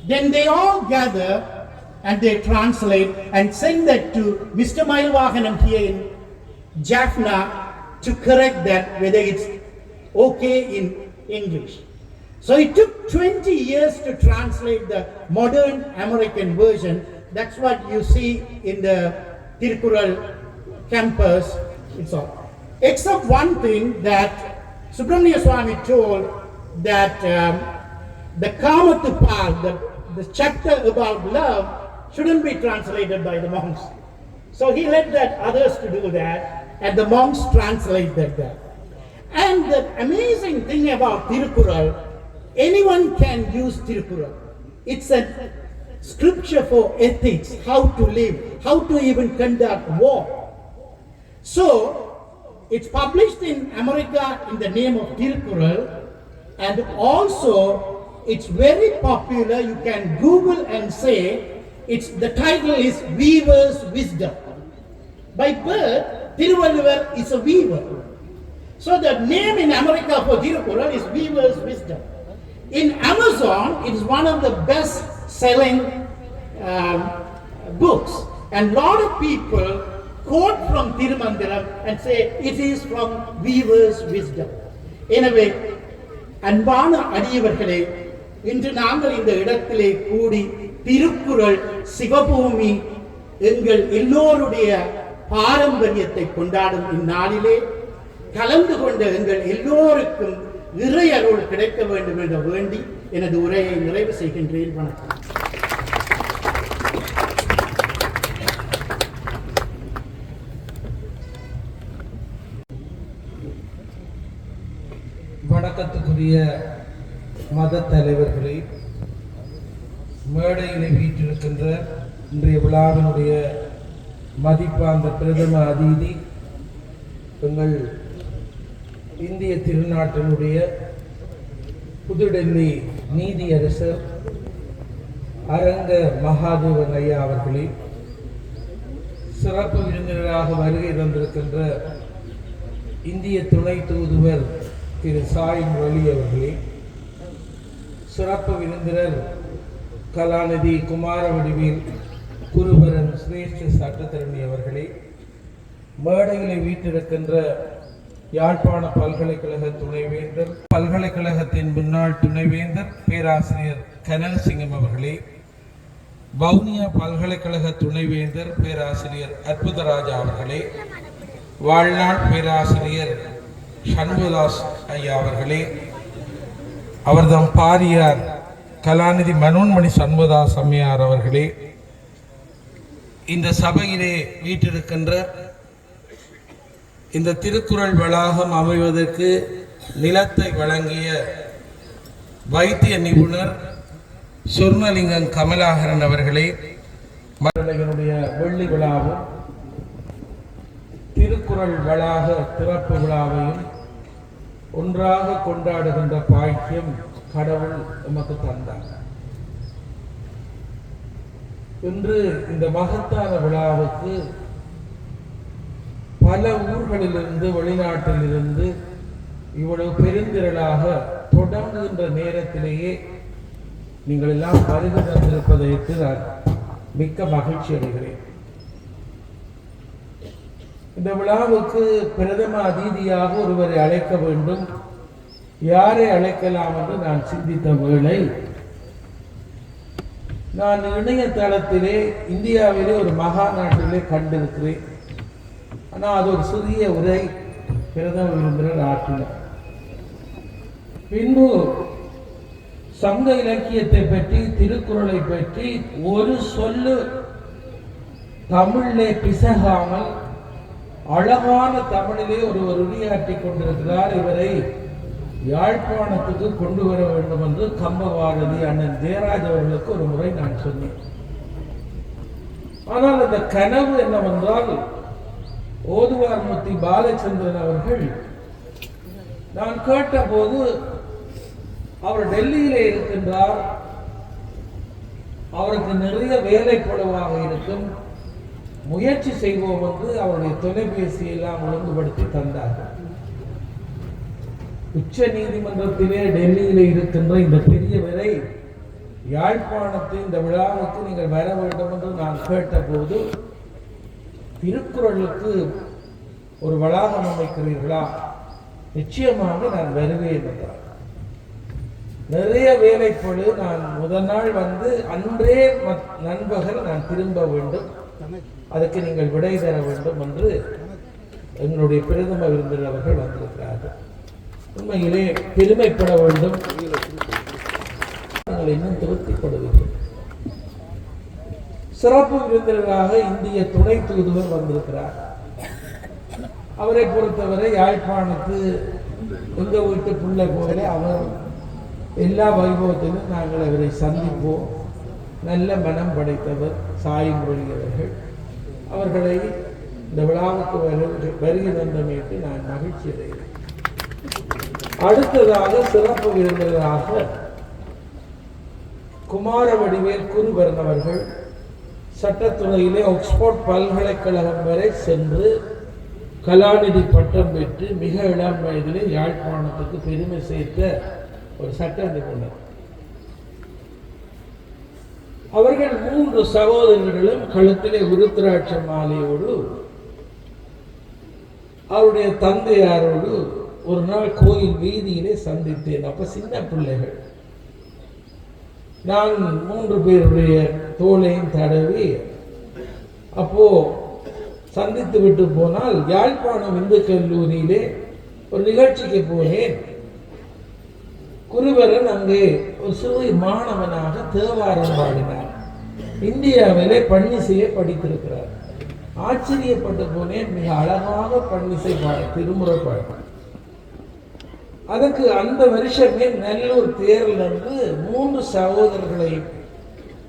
Then they all gather and they translate and send that to Mr. Mailvahanam here in Jaffna to correct that whether it's okay in English. So it took 20 years to translate the modern American version. That's what you see in the Tirukural campus. It's all. Except one thing that Subramania Swami told, that the Kamatupal, the chapter about love, shouldn't be translated by the monks. So he let that others to do that, and the monks translated that. And the amazing thing about Tirukural, anyone can use Tirukural. It's a scripture for ethics, how to live, how to even conduct war. So it's published in America in the name of Tirukural, and also it's very popular. You can Google and say the title is Weaver's Wisdom. By birth, Tiruvalluvar is a weaver. So the name in America for Tirukural is Weaver's Wisdom. In Amazon, it is one of the best-selling books, and a lot of people quote from Tirumandiram and say it is from Weaver's Wisdom. Anyway, அன்பான அடியவர்களே, இன்று நாங்கள் இந்த இடத்திலே கூடி திருக்குறள் சிவபூமி எங்கள் எல்லோருடைய பாரம்பரியத்தை கொண்டாடும் இந்நாளிலே கலந்து கொண்ட எங்கள் எல்லோருக்கும் இறை அருள் கிடைக்க வேண்டும் என்று வேண்டி எனது உரையை நிறைவு செய்கின்றேன். வணக்கம். வணக்கத்துக்குரிய மத தலைவர்களே, மேடையிலே வீற்றிருக்கின்ற இன்றைய விழாவினுடைய மதிப்பார்ந்த பிரதம அதிதி, எங்கள் இந்திய திருநாட்டினுடைய புதுடெல்லி நீதியரசர் அரங்க மகாதேவன் ஐயா அவர்களே, சிறப்பு விருந்தினராக வருகை தந்திருக்கின்ற இந்திய துணை தூதுவர் திரு சாய் முரளி அவர்களே, சிறப்பு விருந்தினர் கலாநிதி குமாரவடிவேல் குருபரன் சிரேஷ்ட சட்டத்தரணி அவர்களே, மேடையிலே வீற்றிருக்கின்ற யாழ்ப்பாண பல்கலைக்கழக துணைவேந்தர், பல்கலைக்கழகத்தின் முன்னாள் துணைவேந்தர் பேராசிரியர் கனகசிங்கம் அவர்களே, வவுனியா பல்கலைக்கழக துணைவேந்தர் பேராசிரியர் அற்புதராஜா அவர்களே, வாழ்நாள் பேராசிரியர் சண்முகதாஸ் ஐயா அவர்களே, அவர்தம் பாரியார் கலாநிதி மனோன்மணி சண்முகதாஸ் அம்மையார் அவர்களே, இந்த சபையிலே வீற்றிருக்கின்ற இந்த திருக்குறள் வளாகம் அமைவதற்கு நிலத்தை வழங்கிய வைத்திய நிபுணர் சொர்ணலிங்கம் கமலாகரன் அவர்களே, மரலையனுடைய வெள்ளி விழாவும் திருக்குறள் வளாக திறப்பு விழாவையும் ஒன்றாக கொண்டாடுகின்ற பாக்கியம் கடவுள் நமக்கு தந்தார். இன்று இந்த மகத்தான விழாவுக்கு பல ஊர்களிலிருந்து வெளிநாட்டிலிருந்து இவ்வளவு பெருந்திரளாக தொடங்குகின்ற நேரத்திலேயே நீங்கள் எல்லாம் வருகை தந்திருப்பதற்கு நான் மிக்க மகிழ்ச்சி அடைகிறேன். இந்த விழாவுக்கு பிரதம அதிதியாக ஒருவரை அழைக்க வேண்டும், யாரை அழைக்கலாம் என்று நான் சிந்தித்த வேளை நான் இணையதளத்திலே இந்தியாவிலே ஒரு மகாநாட்டிலே கண்டிருக்கிறேன். ஆனால் அது ஒரு சிறிய உரை பிரதம விருந்தினர் ஆற்றினார். பின்பு சங்க இலக்கியத்தை பற்றி, திருக்குறளை பற்றி ஒரு சொல்லு தமிழிலே பிசகாமல் அழகான தமிழிலே ஒருவர் உரையாற்றி கொண்டிருக்கிறார். இவரை யாழ்ப்பாணத்துக்கு கொண்டு வர வேண்டும் என்று கம்பபாரதி அண்ணன் ஜெயராஜ் அவர்களுக்கு ஒரு முறை நான் சொன்னேன். ஆனால் அந்த கனவு என்னவென்றால், ஓதுவார்மூர்த்தி பாலச்சந்திரன் அவர்கள் நான் கேட்டபோது அவர் டெல்லியிலே இருக்கின்றார், அவருக்கு நிறைய வேலை பொழுவாக இருக்கும், முயற்சி செய்வோம் என்று அவருடைய தொலைபேசியெல்லாம் ஒழுங்குபடுத்தி தந்தார்கள். உச்ச நீதிமன்றத்திலே டெல்லியிலே இருக்கின்ற இந்த பெரியவரை யாழ்ப்பாணத்தின் இந்த விழாவுக்கு நீங்கள் வர வேண்டும் என்று நான் கேட்டபோது, திருக்குறளுக்கு ஒரு வளாகம் அமைக்கிறீர்களா? நிச்சயமாக நான் வருவேன் என்றார். நிறைய வேலைப்பொழு, நான் முதல் நாள் வந்து அன்றே நண்பகல் நான் திரும்ப வேண்டும், அதுக்கு நீங்கள் விடை தர வேண்டும் என்று எங்களுடைய பிரதம விருந்தினர் அவர்கள் வந்திருக்கிறார்கள். உண்மையிலே பெருமைப்பட வேண்டும். நீங்கள் இன்னும் திருப்திப்படுவீர்கள். சிறப்பு விருந்தினராக இந்திய துணை தூதுவர் வந்திருக்கிறார். அவரை பொறுத்தவரை யாழ்ப்பாணத்து எங்க வீட்டு பிள்ளை போல அவர் எல்லா வைபவத்திலும் நாங்கள் அவரை சந்திப்போம். நல்ல மனம் படைத்தவர் சாய் முரளி அவர்கள். அவர்களை இந்த விழாவுக்கு வருகை தந்தமைக்கு நான் மகிழ்ச்சி அடைகிறேன். அடுத்ததாக சிறப்பு விருந்தினராக குமாரவடிவேல் குருபரன் அவர்கள் சட்டத்துறையிலே ஆக்ஸ்போர்ட் பல்கலைக்கழகம் வரை சென்று கலாநிதி பட்டம் பெற்று மிக இளம் வயதிலே யாழ்ப்பாணத்துக்கு பெருமை சேர்த்த ஒரு சட்ட நிபுணர். அவர்கள் 3 சகோதரர்களும் கழுத்திலே விருத்திராட்ச மாலையோடு அவருடைய தந்தையாரோடு ஒரு நாள் கோயில் வீதியிலே சந்தித்தேன். அப்ப சின்ன பிள்ளைகள். நான் 3 பேருடைய தோளையும் தடவி அப்போ சந்தித்து விட்டு போனால் யாழ்ப்பாணம் இந்து கல்லூரியிலே ஒரு நிகழ்ச்சிக்கு போனேன். குருவரன் அங்கே ஒரு சிறு மாணவனாக தேவாரம் பாடினார். இந்தியாவிலே பன்னிசையை படித்திருக்கிறார். ஆச்சரியப்பட்டு போனேன். மிக அழகாக பன்னிசை பாட திருமுறை பாடினார். அதற்கு அந்த வருஷமே நல்லூர் தேரில் இருந்து 3 சகோதரர்களை,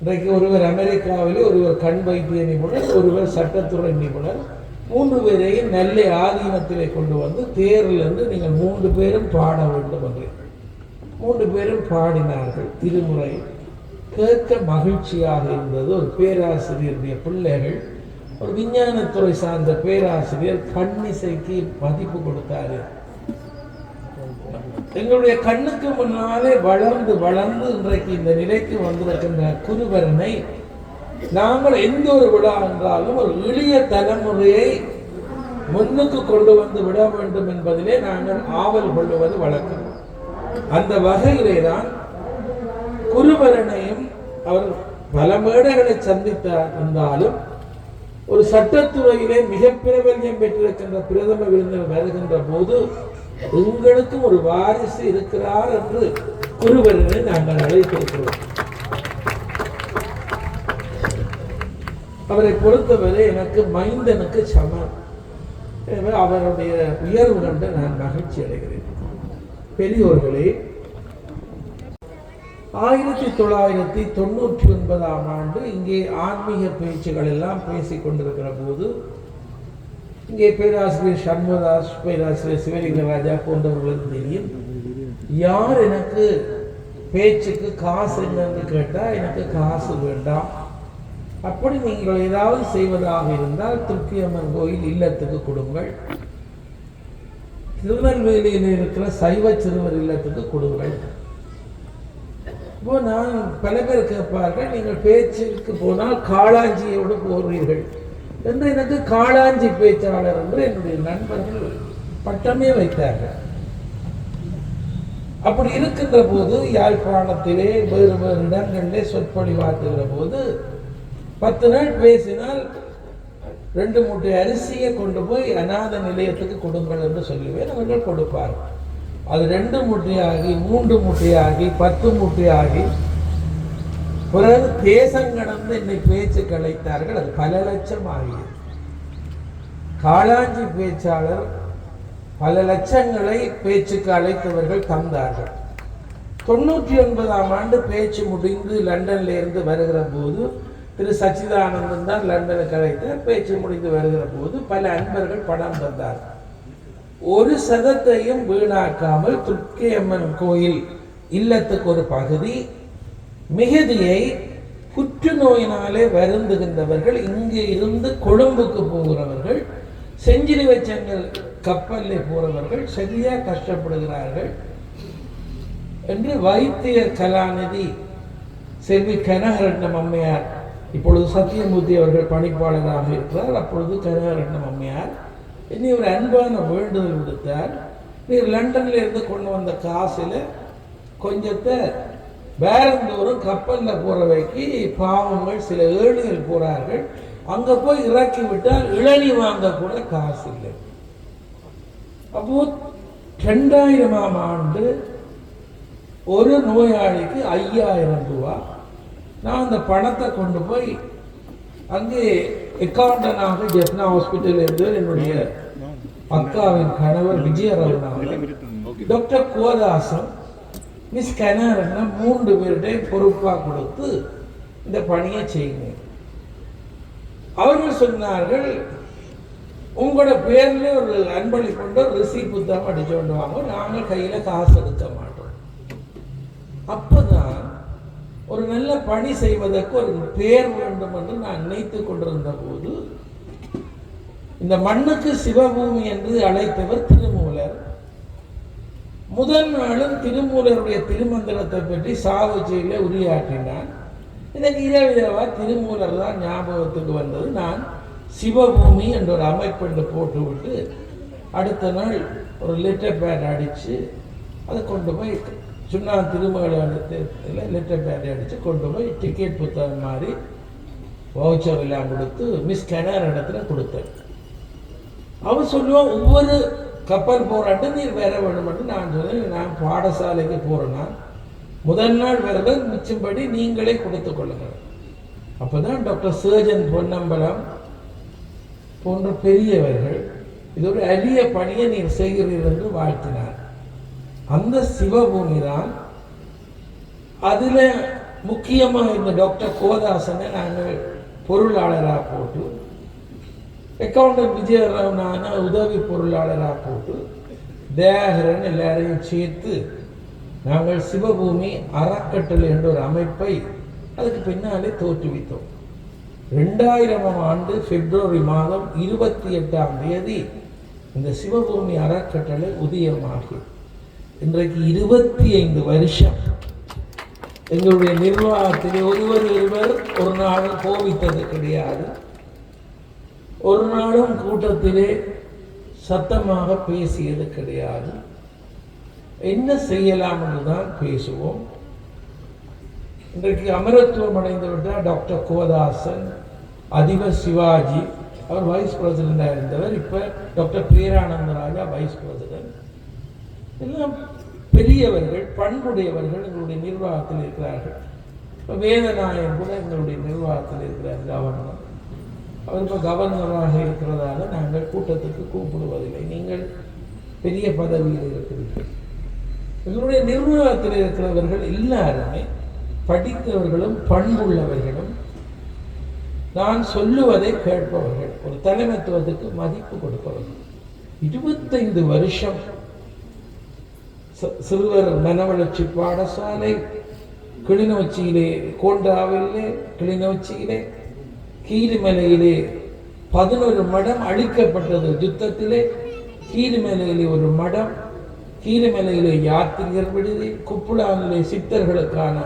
இன்றைக்கு ஒருவர் அமெரிக்காவிலே, ஒருவர் கண் வைத்திய நிபுணர், ஒருவர் சட்டத்துறை நிபுணர், 3 பேரையும் நெல்லை ஆதீனத்திலே கொண்டு வந்து தேரில் இருந்து நீங்கள் 3 பேரும் பாட வேண்டும் என்று 3 பேரும் பாடினார்கள் திருமுறை. கேட்க மகிழ்ச்சியாக இருந்தது. ஒரு பேராசிரியருடைய பிள்ளைகள், ஒரு விஞ்ஞானத்துறை சார்ந்த பேராசிரியர் பன்னிசைக்கு மதிப்பு கொடுத்தாரு. எங்களுடைய கண்ணுக்கு முன்னாலே வளர்ந்து வளர்ந்து இன்றைக்கு இந்த நிலைக்கு வந்திருக்கின்ற குருவரனை நாங்கள் எந்த ஒரு விழா என்றாலும் ஒரு எளிய தலைமுறையை முன்னுக்கு கொண்டு வந்து விட வேண்டும் என்பதிலே நாங்கள் ஆவல் கொள்வது வழக்கம். அந்த வகையிலே தான் குருவரனையும் அவர் பல மேடைகளை சந்தித்தார் இருந்தாலும் ஒரு சட்டத்துறையிலே மிக பிரபல்யம் பெற்றிருக்கின்ற பிரதம விருந்தினர் வருகின்ற போது உங்களுக்கும் ஒரு வாரிசு இருக்கிறார் என்று குருவரனை நாங்கள் அழைத்திருக்கிறோம். அவரை பொறுத்தவரை எனக்கு மைந்தனுக்கு சமம். அவருடைய உயர்வு கண்டு நான் மகிழ்ச்சி அடைகிறேன். பெரியோர்களே, 1999ஆம் ஆண்டு இங்கே ஆன்மீக பேச்சுகள் எல்லாம் பேசிக் கொண்டிருக்கிற போது இங்கே பேராசிரியர் சண்முகதாஸ், பேராசிரியர் சிவலிங்கராஜா போன்றவர்களுக்கு தெரியும். யார் எனக்கு பேச்சுக்கு காசு என்னன்னு கேட்டால் எனக்கு காசு வேண்டாம், அப்படி நீங்கள் ஏதாவது செய்வதாக இருந்தால் திருப்தியம்மன் கோயில் இல்லத்துக்கு கொடுங்கள், திருநெல்வேலியில் இருக்கிற சைவ சிறுவர் இல்லத்துக்கு கொடுங்கள். இப்போ நான் பல பேர் கேட்பார்கள், நீங்கள் பேச்சுக்கு போனால் காளாஞ்சியோடு போகிறீர்கள் என்று எனக்கு காளாஞ்சி பேச்சாளர் என்று என்னுடைய நண்பர்கள் பட்டமே வைத்தார்கள். அப்படி இருக்கின்ற போது யாழ்ப்பாணத்திலே வேறு வேறு இடங்களிலே சொற்பொழிவாற்றுகிற போது 10 நாள் பேசினால் 2 மூட்டை அரிசியை கொண்டு போய் அநாத நிலையத்துக்கு கொடுங்கள் என்று சொல்லுவேன். அவர்கள் கொடுப்பார். அது 2 மூட்டையாகி 3 மூட்டையாகி 10 மூட்டையாகி பிறகு தேசம் கடந்து என்னை பேச்சு கலைத்தார்கள். அது பல லட்சம் ஆகியது. காளாஞ்சி பேச்சாளர் பல லட்சங்களை பேச்சுக்கு அழைத்தவர்கள் தந்தார்கள். 99ஆம் ஆண்டு பேச்சு முடிந்து லண்டன்ல இருந்து வருகிற போது திரு சச்சிதானந்தன் தான் லண்டனுக்கு அழைத்தார். பேச்சு முடிந்து வருகிற போது பல அன்பர்கள் பணம் தந்தார்கள். ஒரு சதத்தையும் வீணாக்காமல் துர்க்கையம்மன் கோயில் இல்லத்துக்கு ஒரு பகுதி, மிகுதியை புற்றுநோயினாலே வருந்துகின்றவர்கள், இங்கே இருந்து கொழும்புக்கு போகிறவர்கள், செஞ்சிரி வச்சங்கள் கப்பலில் போறவர்கள் சரியா கஷ்டப்படுகிறார்கள் என்று வைத்தியர் கலாநிதி செல்வி கனகரட்னம் அம்மையார், இப்பொழுது சத்தியமூர்த்தி அவர்கள் பணிப்பாளராக இருக்கிறார், அப்பொழுது கனகரட்னம் அம்மையார் என்னை ஒரு அன்பான வேண்டுதல் விடுத்தார். நீர் லண்டன்ல இருந்து கொண்டு வந்த காசுல கொஞ்சத்தை வேறந்தோறும் கப்பலில் போறவைக்கு பாவங்கள் சில ஏழைகள் போறார்கள், அங்க போய் இறக்கி விட்டால் இளநி வாங்க கூட காசு இல்லை. அப்போ 2000ஆம் ஆண்டு ஒரு நோயாளிக்கு 5000 ரூபாய். நான் அந்த பணத்தை கொண்டு போய் அங்கே அக்கௌண்டனாக ஜெஃப்னா ஹாஸ்பிட்டல் இருந்து என்னுடைய அக்காவின் கணவர் விஜயராவன், டாக்டர் கோதாசன், மிஸ் கனகரட்னா 3 பேருடைய பொறுப்பாக கொடுத்து இந்த பணியை செய்யுங்க. அவர்கள் சொன்னார்கள், உங்களோட பேர்ல ஒரு அன்பளி கொண்டு ஒரு ரிசீப் புத்தகம் அடிச்சு கொண்டு வாங்க, நாங்கள் கையில காசு எடுக்க மாட்டோம். அப்பதான் ஒரு நல்ல பணி செய்வதற்கு ஒரு பேர் வேண்டும் என்று நான் நினைத்து கொண்டிருந்த போது இந்த மண்ணுக்கு சிவபூமி என்று அழைத்தவர் திருமூலர். முதல் நாளும் திருமூலருடைய திருமந்திரத்தை பற்றி சாவுச்சையில உரையாற்றினான். எனக்கு இரவிரவா திருமூலர் தான் ஞாபகத்துக்கு வந்தது. நான் சிவபூமி என்ற ஒரு அமைப்பு என்று போட்டுவிட்டு அடுத்த நாள் ஒரு லெட்டர் பேட் அடித்து அதை கொண்டு போய் சுண்ணா திருமகளத்தில் லெட்டர் பேட் அடித்து கொண்டு போய் டிக்கெட் புத்தகம் மாதிரி வவுச்சர் எல்லாம் கொடுத்து மிஸ் கெனார் இடத்துல கொடுத்தேன். அவர் சொல்லுவான், ஒவ்வொரு கப்பல் போராட்டு நீர் வேற வேணுமென்று நான் சொன்னேன். நான் பாடசாலைக்கு போறேன்னா முதல் நாள் வரத மிச்சம்படி நீங்களே கொடுத்து கொள்ளுங்கள். அப்பதான் டாக்டர் சர்ஜன் பொன்னம்பலம் போன்ற பெரியவர்கள் இது ஒரு அரிய பணியை நீர் செய்கிறீர்கள் என்று வாழ்த்தினார். அந்த சிவபூமி தான் அதுல முக்கியமாக இந்த டாக்டர் கோதாசனை நாங்கள் பொருளாளராக போட்டு, அக்கௌண்டன்ட் விஜயராவனான உதவி பொருளாளராக போட்டு, தயாகரன் எல்லாரையும் சேர்த்து நாங்கள் சிவபூமி அறக்கட்டளை என்ற ஒரு அமைப்பை அதுக்கு பின்னாலே தோற்றுவித்தோம். 2000ஆம் ஆண்டு பிப்ரவரி மாதம் 28ஆம் தேதி இந்த சிவபூமி அறக்கட்டளை உதயமாகி இன்றைக்கு 25 வருஷம் எங்களுடைய நிர்வாகத்தில் ஒருவர் ஒரு நாளும் கோபித்தது கிடையாது. ஒரு நாளும் கூட்டத்திலே சத்தமாக பேசியது கிடையாது. என்ன செய்யலாம் என்றுதான் பேசுவோம். இன்றைக்கு அமரத்துவம் அடைந்து விட்டார் டாக்டர் கோதாசன், அதிபர் சிவாஜி, அவர் வைஸ் பிரசிடண்டாக இருந்தவர். இப்போ டாக்டர் பேரானந்த ராஜா வைஸ் பிரசிடென்ட். எல்லாம் பெரியவர்கள், பண்புடையவர்கள் எங்களுடைய நிர்வாகத்தில் இருக்கிறார்கள். இப்போ வேதநாயகன் கூட எங்களுடைய நிர்வாகத்தில் இருக்கிறார், கவர்னர். அவர் இப்போ கவர்னராக இருக்கிறதால நாங்கள் கூட்டத்துக்கு கூப்பிடுவதில்லை. நீங்கள் பெரிய பதவியில் இருக்கிறீர்கள். எங்களுடைய நிர்வாகத்தில் இருக்கிறவர்கள் எல்லாருமே படித்தவர்களும் பண்புள்ளவர்களும் நான் சொல்லுவதை கேட்பவர்கள், ஒரு தலைமைத்துவத்துக்கு மதிப்பு கொடுப்பவர்கள். 25 வருஷம் சிறுவர் மனவளர்ச்சி பாடசாலை கிளிநொச்சியிலே, கோண்டாவிலே, கிளிநொச்சியிலே, கீரிமலையிலே 11 மடம் அழிக்கப்பட்டது யுத்தத்திலே. கீரிமலையிலே ஒரு மடம், கீரிமலையிலே யாத்திரிகர் விடுதி, குப்புளாவிலே சித்தர்களுக்கான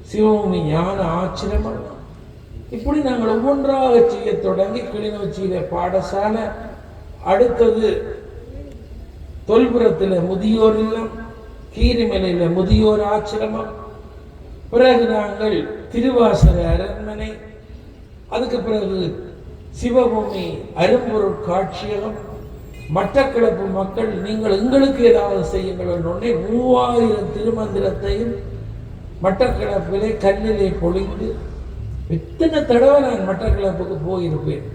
சிவபூமி ஞான ஆச்சிரமம். இப்படி நாங்கள் ஒவ்வொன்றாக செய்ய தொடங்கி கிளிநொச்சியிலே பாடசாலை, அடுத்தது தொல்புரத்தில் முதியோர் இல்லம், கீரிமலையில் முதியோர் ஆசிரமம், பிறகு நாங்கள் திருவாசக அரண்மனை, அதுக்கு பிறகு சிவபூமி அரும்பொருள் காட்சியகம். மட்டக்களப்பு மக்கள் நீங்கள் எங்களுக்கு ஏதாவது செய்யுங்கள் உடனே 3000 திருமந்திரத்தையும் மட்டக்களப்பிலே கல்லிலே பொழிந்து எத்தனை தடவை நான் மட்டக்களப்புக்கு போயிருப்பேன்.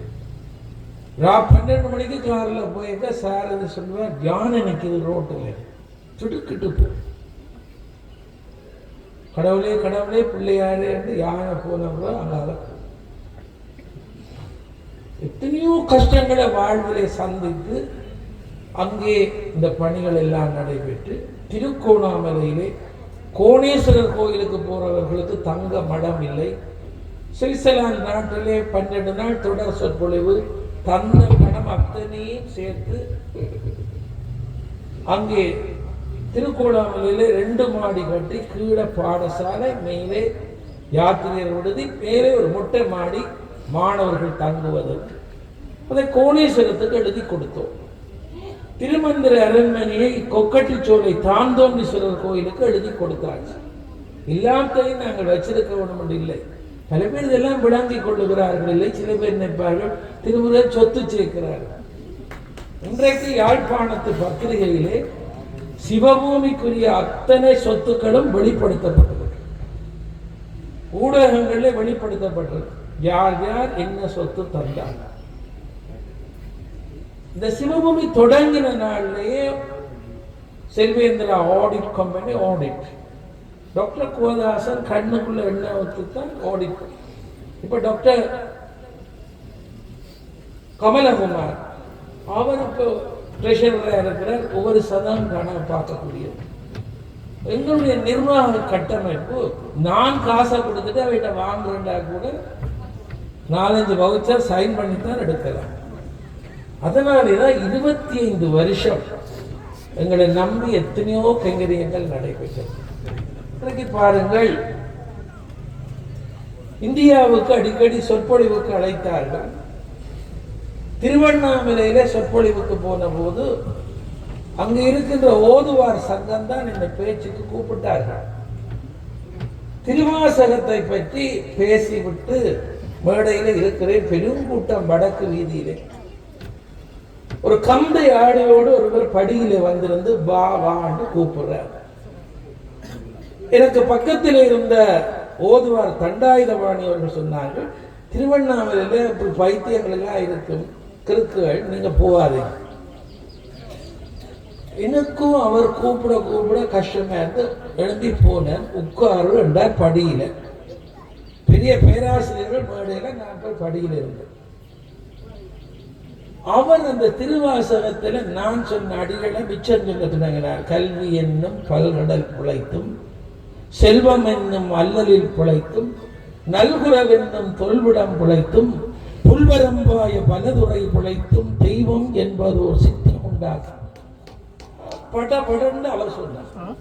12 மணிக்கு காரில் போயிருக்க சார் அது சொல்லுவார், யானை நிற்கிது ரோட்டில் சுடுக்கிட்டு போ. கடவுளே கடவுளே பிள்ளையாரே என்று யானை போனவங்க அங்கால எத்தனையோ கஷ்டங்களை வாழ்விலே சந்தித்து அங்கே இந்த பணிகள் எல்லாம் நடைபெற்று திருக்கோணாமலையிலே கோணேஸ்வரர் கோயிலுக்கு போறவர்களுக்கு தங்க மடம் இல்லை. சுவிட்சர்லாந்து நாட்டிலே 12 நாள் தொடர் சொற்பொழிவு, தந்த மடம் அத்தனையும் சேர்த்து அங்கே திருக்கோணாமலையிலே 2 மாடி கட்டி கீழே பாடசாலை, மேலே யாத்திரையர் விடுதி, மேலே ஒரு மொட்டை மாடி மாணவர்கள் தங்குவதற்கு. அதை கோணேஸ்வரத்துக்கு எழுதி கொடுத்தோம். திருமந்திர அரண்மனையை கொக்கட்டிச்சோலை தாந்தோண்டீஸ்வரர் கோயிலுக்கு எழுதி கொடுத்தாச்சு. எல்லாத்தையும் நாங்கள் வச்சிருக்க வேண்டும் இல்லை. பல பேர் இதெல்லாம் விளங்கிக் கொள்ளுகிறார்கள் இல்லை. சில பேர் நினைப்பார்கள் திருமுறை சொத்து சேர்க்கிறார்கள். இன்றைக்கு யாழ்ப்பாணத்து பத்திரிகையிலே சிவபூமிக்குரிய அத்தனை சொத்துக்களும் வெளிப்படுத்தப்பட்டது, ஊடகங்களில் வெளிப்படுத்தப்பட்டது. யார் யார் என்ன சொத்து தந்தார். இந்த சிவபூமி தொடங்கின நாளிலேயே Selvendra audit company audit, doctor Kothasan கண்ணுக்குள்ள எண்ணெய் ஊற்றித்தான் ஆடிட். இப்ப டாக்டர் கமலகுமார் அவர் இப்போ ட்ரெஷரராக இருக்கிறார். ஒவ்வொரு சதம் காண பார்க்கக்கூடியது. எங்களுடைய நிர்வாக கட்டமைப்பு நான் காசை கொடுத்துட்டு அவர்கிட்ட வாங்குறா கூட 4-5 வவுச்சர் சைன் பண்ணித்தான் எடுக்கலாம். அதனாலேதான் 25 வருஷம் எங்களை நம்பி எத்தனையோ கைங்கரியங்கள் நடைபெற்றது. இன்றைக்கு பாருங்கள், இந்தியாவுக்கு அடிக்கடி சொற்பொழிவுக்கு அழைத்தார்கள். திருவண்ணாமலையில சொற்பொழிவுக்கு போன போது அங்க இருக்கின்ற ஓதுவார் சங்கம் தான் இந்த பேச்சுக்கு கூப்பிட்டார்கள். திருவாசகத்தை பற்றி பேசிவிட்டு மேடையில இருக்கிறேன். பெருங்கூட்டம் வடக்கு வீதியிலே ஒரு கந்தை ஆடையோடு ஒருவர் படியில வந்திருந்து வா வான்னு கூப்பிடுறார். எனக்கு பக்கத்தில் இருந்த ஓதுவார் தண்டாயுதபாணி அவர்கள் சொன்னார்கள், திருவண்ணாமலையில இப்படி பைத்தியங்கள் எல்லாம் இருக்கும், கிறுக்குகள், நீங்க போவாதீங்க. எனக்கும் அவர் கூப்பிட கூப்பிட கஷ்டமா இருந்து எழுந்தி போனேன். உட்காரு என்றார் படியில. பெரிய பேராசிரியர்கள் மேடையில, நான் போய் படியில இருந்தேன். அவர் அந்த திருவாசகத்துல நான் சொன்ன அடிகளை மிச்சம் சொல்ல தொடங்கினார். கல்வி என்னும் பல்கடல் புழைத்தும், செல்வம் என்னும் அல்லலில் புழைத்தும், நல்குறவென்னும் தொல்விடம் புழைத்தும், புல்வரம்பாய பலதுறை புழைத்தும், தெய்வம் என்பதோர் சித்தம் உண்டாகும். படன்னு அவர் சொன்னார்.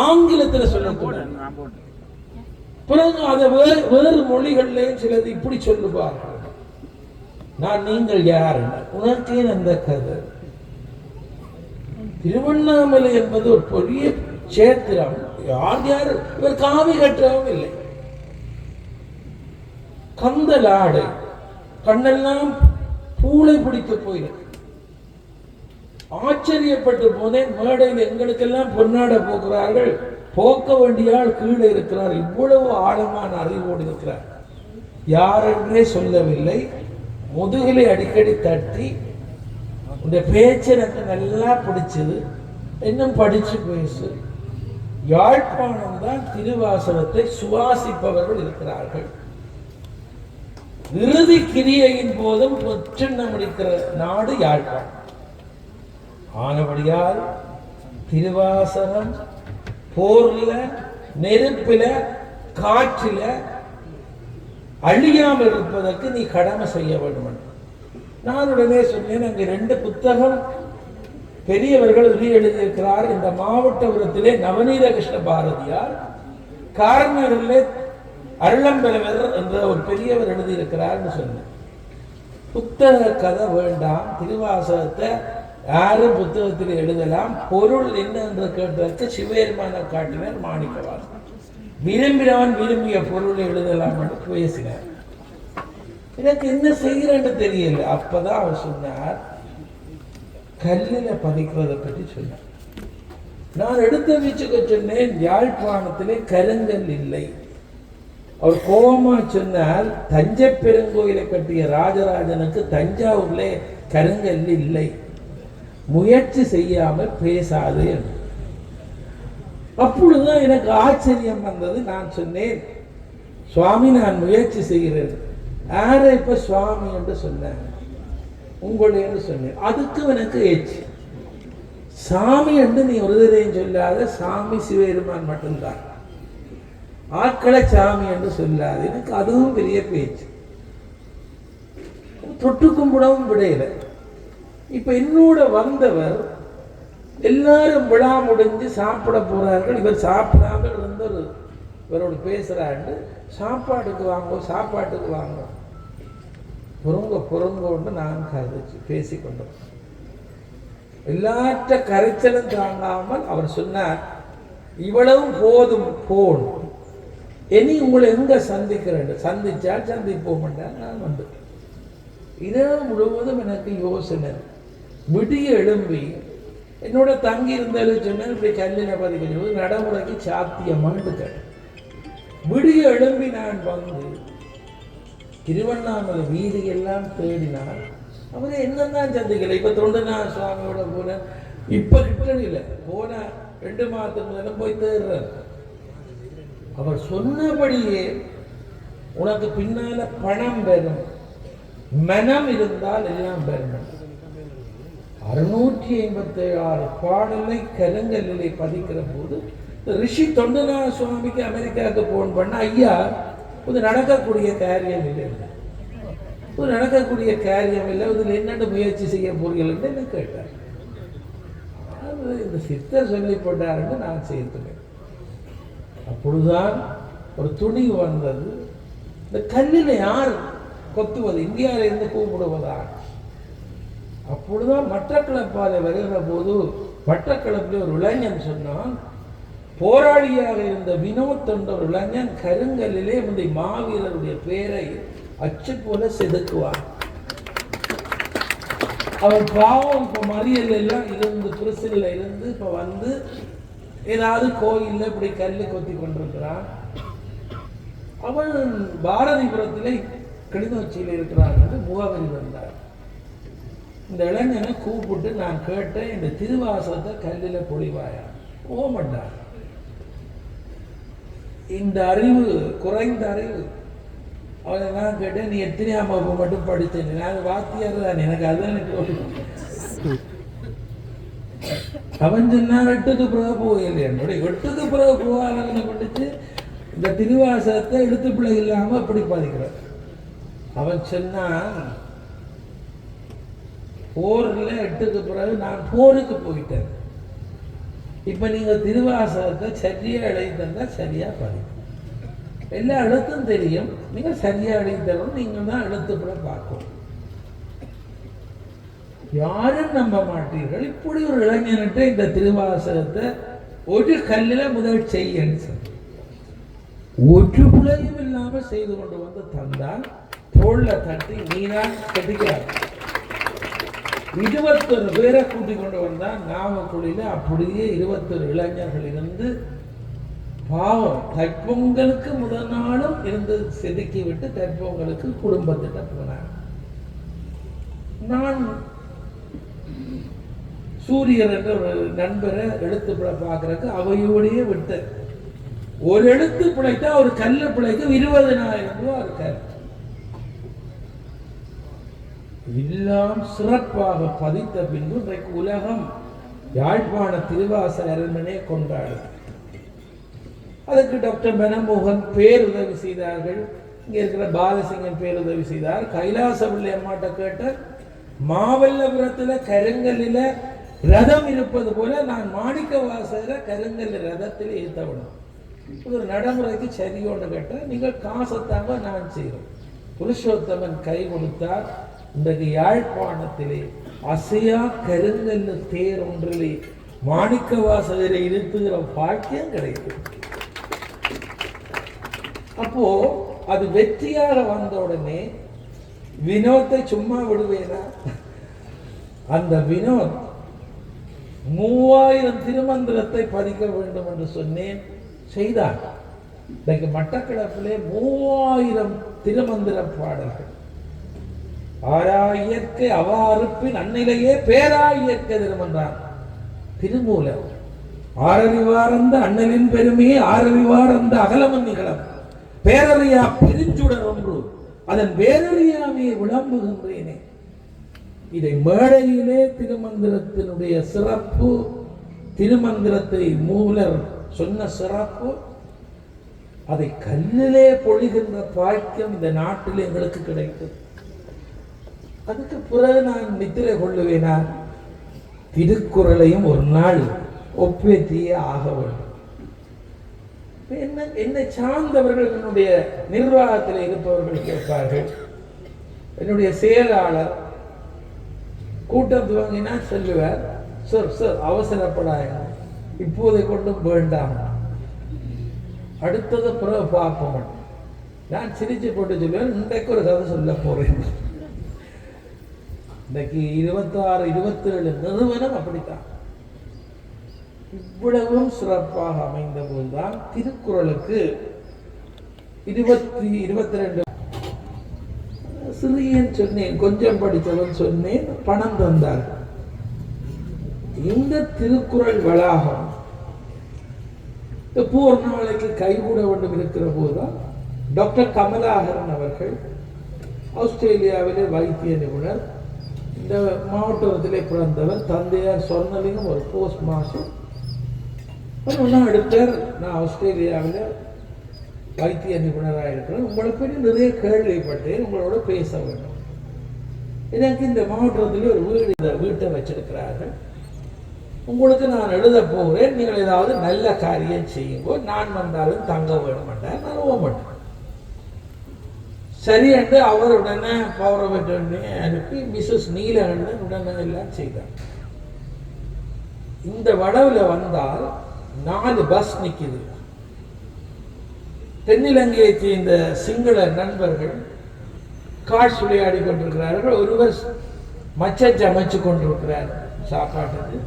ஆங்கிலத்தில் சொல்ல பிறகு அதை வேறு மொழிகள்லையும் சிலது இப்படி சொல்லுவார்கள். நான் நீங்கள் யார், உனக்கே அந்த கதை. திருவண்ணாமலை என்பது ஒரு பெரிய சேத்திரம். யார் யார் இவர் காவி கட்டவும் இல்லை. கந்தலாடு கண்ணெல்லாம் பூளை பிடித்து போயிருக்கு. ஆச்சரியப்பட்டு போனேன். மேடையில் எங்களுக்கெல்லாம் பொன்னாட போகிறார்கள். போக்க வேண்டிய ஆள் கீழே இருக்கிறார். இவ்வளவு ஆழமான அறிவோடு இருக்கிறார். யாரென்றே சொல்லவில்லை. முதுகிலை அடிக்கடி தட்டி, உடைய பேச்சு எனக்கு நல்லா பிடிச்சது, இன்னும் படிச்சு பேசு. யாழ்ப்பாணம் தான் திருவாசகத்தை சுவாசிப்பவர்கள் இருக்கிறார்கள். இறுதி கிரியையின் போதும் பொற்றெண்ணம் முடிக்கிற நாடு யாழ்ப்பாணம். ஆனபடியால் திருவாசகம் போர்ல, நெருப்பில, காற்றில அழியாமல் இருப்பதற்கு நீ கடமை செய்ய வேண்டும். நான் உடனே சொன்னேன், அங்கே 2 புத்தகம் பெரியவர்கள் எழுதியிருக்கிறார். இந்த மாவட்டபுரத்திலே நவநீத கிருஷ்ண பாரதியார், கார்னரிலே அருளம்பெருவர் என்ற ஒரு பெரியவர் எழுதியிருக்கிறார் சொன்னேன். புத்தக கதை வேண்டாம், திருவாசகத்தை யாரும் புத்தகத்தில் எழுதலாம். பொருள் என்ன என்று கேட்டதற்கு சிவபெருமான காட்டினர் மாணிக்கவாசகர். விரும்பினவன் விரும்பிய பொருளை எழுதலாம் என்று பேசினார். எனக்கு என்ன செய்கிறேன்னு தெரியல. அப்பதான் அவர் சொன்னார், கல்லில் பதிக்கிறதை பற்றி சொன்னார். நான் எடுத்த வீச்சுக்க சொன்னேன், யாழ்ப்பாணத்திலே கருங்கல் இல்லை. அவர் கோபமா சொன்னால், தஞ்சை பெருங்கோயிலை கட்டிய ராஜராஜனுக்கு தஞ்சாவூர்ல கருங்கல் இல்லை, முயற்சி செய்யாமல் பேசாது. அப்பொழுதுதான் எனக்கு ஆச்சரியம் வந்தது. நான் சொன்னேன், சுவாமி நான் முயற்சி செய்கிறேன். யார இப்ப சுவாமி என்று சொன்னேன், உங்களை என்று சொன்னேன். அதுக்கு எனக்கு ஏச்சு, சாமி என்று நீ ஒரு தரையும் சொல்லாத, சாமி சிவபெருமான் மட்டும்தான், ஆட்களை சாமி என்று சொல்லாது. எனக்கு அதுவும் பெரிய பேச்சு. தொட்டு கும்பிடவும் விடையில. இப்ப என்னோட வந்தவர் எல்லாரும் விழா முடிஞ்சு சாப்பிட போறார்கள். இவர் சாப்பிடாமல் இருந்தவர் இவரோடு பேசுறாரு, சாப்பாட்டுக்கு வாங்க சாப்பாட்டுக்கு வாங்க, பொறுங்கொண்டு நான் கதைச்சு பேசிக்கொண்டோம். எல்லாற்ற கரைச்சலும் தாங்காமல் அவர் சொன்னார், இவ்வளவும் போதும் போன், இனி உங்களை எங்க சந்திக்கிறேன், சந்திச்சால் சந்திப்போம். நான் வந்து இரவு முழுவதும் எனக்கு யோசனை. விடிய எழும்பி என்னோட தங்கி இருந்தாலும் சொன்னேன், இப்படி கல்லில் பதிக்கிறது நடைமுறைக்கு சாத்தியமான்னு கேட்டேன். விடிய எழும்பி நான் வந்து திருவண்ணாமலை வீதியெல்லாம் தேடினார். அவரை என்னதான் சந்திக்கல. இப்ப தொண்டநாத சுவாமியோட போன, இப்ப கிட்டடியில் போன 2 மாதத்துக்கு முதல்ல போய் தேடுறார். அவர் சொன்னபடியே உனக்கு பின்னால பணம் பெறும், மனம் இருந்தால் எல்லாம் பெறணும். 656 பாடலை கருங்கல்லிலே பதிக்கிற போது ரிஷி தொண்டநாத சுவாமிக்கு அமெரிக்காவுக்கு போன் பண்ண, ஐயா இது நடக்கக்கூடிய காரியம் இல்லை, இது நடக்கக்கூடிய காரியம் இல்லை, இதில் என்னென்ன முயற்சி செய்ய போறீங்கன்னு என்ன கேட்டார். இந்த சித்தர் சொல்லி போட்டாருன்னு நான் சேர்த்துனேன். அப்பொழுதுதான் ஒரு துணிவு வந்தது. இந்த கல்லில் யார் கொத்துவது, இந்தியாவிலிருந்து கூப்பிடுவதா? அப்பொழுதுதான் மட்டக்களப்பாலை வருகிற போது மட்டக்களப்பில் ஒரு இளைஞன் சொன்னான், போராளியாக இருந்த வினோத் என்ற ஒரு இளைஞன் கருங்கல்லிலே முந்தைய மாவீரருடைய பேரை அச்சு போல செதுக்குவான். அவன் பாவம் இப்ப மறியல் எல்லாம் இருந்து கிறிஸ்தல இருந்து இப்ப வந்து ஏதாவது கோயில்ல இப்படி கல்லு கொத்தி கொண்டிருக்கிறான். அவன் பாரதிபுரத்திலே கிளிநொச்சியில் இருக்கிறான் என்று முகவரி வந்தார். இந்த இளைஞனை கூப்பிட்டு நான் கேட்டேன், இந்த திருவாசகத்தை கல்லில் பொழிவாயா? போகமாட்டார். இந்த அறிவு குறைந்த அறிவு. அவனை நான் கேட்டேன், நீ எத்தனையாம் வகுப்பு மட்டும் படித்தேன்? நான் வாத்தியார் தான், எனக்கு அதுதான் எனக்கு. அவன் சொன்னான் 8க்கு பிறகு போகலையா? 8க்கு பிறகு போகாதவனை படிச்சு இந்த திருவாசகத்தை எழுத்து பிள்ளை இல்லாம அப்படி பாதிக்கிறார். அவன் சொன்னான், போர்ல 8க்கு பிறகு நான் போருக்கு போயிட்டேன், இப்ப நீங்க திருவாசகத்தை சரியா எழுதித்தா சரியா படிக்கும். எல்லா எழுத்தும் தெரியும், நீங்க சரியா எழுதித்தரும், நீங்க தான் எழுத்துப்பட பார்க்கணும். யாரும் நம்ப மாட்டீர்கள். இப்படி ஒரு இளைஞன்கிட்ட இந்த திருவாசகத்தை ஒரு கல்லில் முதல் செய்யன்னு சொன்ன, ஒரு பிழையும் இல்லாம செய்து கொண்டு வந்து தந்தான். தோல்ல தட்டி நீதான் கட்டிக்கிறார். 21 பேரை கூட்டிக் கொண்டு வந்தான் நாமக்குடியில. அப்படியே 21 இளைஞர்கள் இருந்து பாவம் தைப்பொங்கலுக்கு முதல் நாளும் இருந்து செதுக்கி விட்டு தைப்பொங்கலுக்கு குடும்பத்திட்ட போனார். நான் சூரியன் என்ற ஒரு நண்பரை எழுத்து பிழை பார்க்கறதுக்கு அவையோடையே விட்டேன். ஒரு எழுத்து பிழைத்தா ஒரு கல்ல பிழைக்கு 20,000 ரூபாய் ஒரு கல். எல்லாம் சிறப்பாக பதித்த பின்பு இன்றைக்கு உலகம் யாழ்ப்பாண திருவாசக அரண்மனையை கொண்டாடும். அதுக்கு டாக்டர் மனமோகன் பேருதவி செய்தார்கள். இங்க இருக்கிற பாலசிங்கன் பேருதவி செய்தார். கைலாசபிள்ளை அம்மாட்ட கேட்ட, மாவல்லபுரத்துல கருங்கல்லில ரதம் இருப்பது போல நான் மாணிக்க வாசகரை கருங்கல் ரதத்தில் ஏற்றவிடும். ஒரு நடைமுறைக்கு சரியோன்னு கேட்ட, நீங்கள் காசத்தாங்க நான் செய்கிறோம். புருஷோத்தமன் கை கொடுத்தார். இன்றைக்கு யாழ்ப்பாணத்திலே அசையா கருங்கல்லு தேர் ஒன்றிலே மாணிக்க வாசகரை இருத்துகிற பாக்கியம் கிடைக்கும். அப்போ அது வெற்றியாக வந்த உடனே வினோத்தை சும்மா விடுவேனா? அந்த வினோத் 3000 திருமந்திரத்தை பதிக்க வேண்டும் என்று சொன்னேன், செய்தார். இன்னைக்கு மட்டக்களப்பிலே 3000 திருமந்திர பாடல்கள். ஆராயியற்கை அவாறுப்பின் அந்நிலையே பேராயியற்கை திருமன்றான் திருமூலர். ஆரறிவார்ந்த அண்ணலின் பெருமையை ஆரறிவார்ந்த அகலமன் நிகழம் பேரறியா பெருஞ்சுடர் ஒன்று அதன் வேரறியாமையை விளம்புகின்றேனே. இதை மேடையிலே திருமந்திரத்தினுடைய சிறப்பு, திருமந்திரத்தை மூலர் சொன்ன சிறப்பு, அதை கல்லிலே பொழிகின்ற பாக்கியம் இந்த நாட்டில் எங்களுக்கு கிடைக்கும். அதுக்கு பிறகு நான் நித்திரை கொள்ளுவேனா? திருக்குறளையும் ஒரு நாள் ஒப்பேற்றியே ஆக வேண்டும். என்னை சார்ந்தவர்கள், என்னுடைய நிர்வாகத்தில் இருப்பவர்கள் கேட்பார்கள். என்னுடைய செயலாளர் கூட்டம் துவங்கினா சொல்லுவார், சார் அவசரப்படாய, இப்போதை கொண்டும் வேண்டாம், அடுத்தது பிறகு பார்ப்போம். நான் சிரிச்சு போட்டு சொல்லுவேன், இன்றைக்கு ஒரு கதை சொல்ல போறேன். இன்றைக்கு 26, 27 நிறுவனம் அப்படித்தான். இவ்வளவும் சிறப்பாக அமைந்த போதுதான் திருக்குறளுக்கு 22 சிறியன் சொன்னேன், கொஞ்சம் படித்தவன் சொன்னேன், பணம் தந்தார்கள். இந்த திருக்குறள் வளாகம் எப்போ ஒரு நாளைக்கு கைகூட வேண்டும் இருக்கிற போதுதான் டாக்டர் கமலாகரன் அவர்கள், ஆஸ்திரேலியாவிலே வைத்திய நிபுணர், இந்த மாவட்டத்திலே பிறந்தவர், தந்தையார் சொர்ணலிங்கம் ஒரு போஸ்ட் மாஸ்டர். ஒன்றும் எடுத்தார், நான் ஆஸ்திரேலியாவில் வைத்திய நிபுணராக இருக்கிறேன், உங்களை பற்றி நிறைய கேள்விப்பட்டேன், உங்களோட பேச வேண்டும். எனக்கு இந்த மாவட்டத்தில் ஒரு வீட்டை வச்சிருக்கிறார்கள், உங்களுக்கு நான் எழுத போகிறேன், நீங்கள் ஏதாவது நல்ல காரியம் செய்யுங்க, நான் வந்தாலும் தங்க வேணுமென்றால் நான் போக மாட்டேன். சரி என்று அவர் உடனே பவரவெட்டே அனுப்பி மிஸ்ஸஸ் நீலகண்டன் உடனே எல்லாம் செய்தார். இந்த வடவில் வந்தால் 4 பஸ் நிற்குது. தென்னிலங்கையை சேர்ந்த சிங்கள நண்பர்கள் காட்சி விளையாடி கொண்டிருக்கிறார்கள். ஒருவர் மச்சம் அமைச்சு கொண்டிருக்கிறார் சாப்பாட்டுக்கு.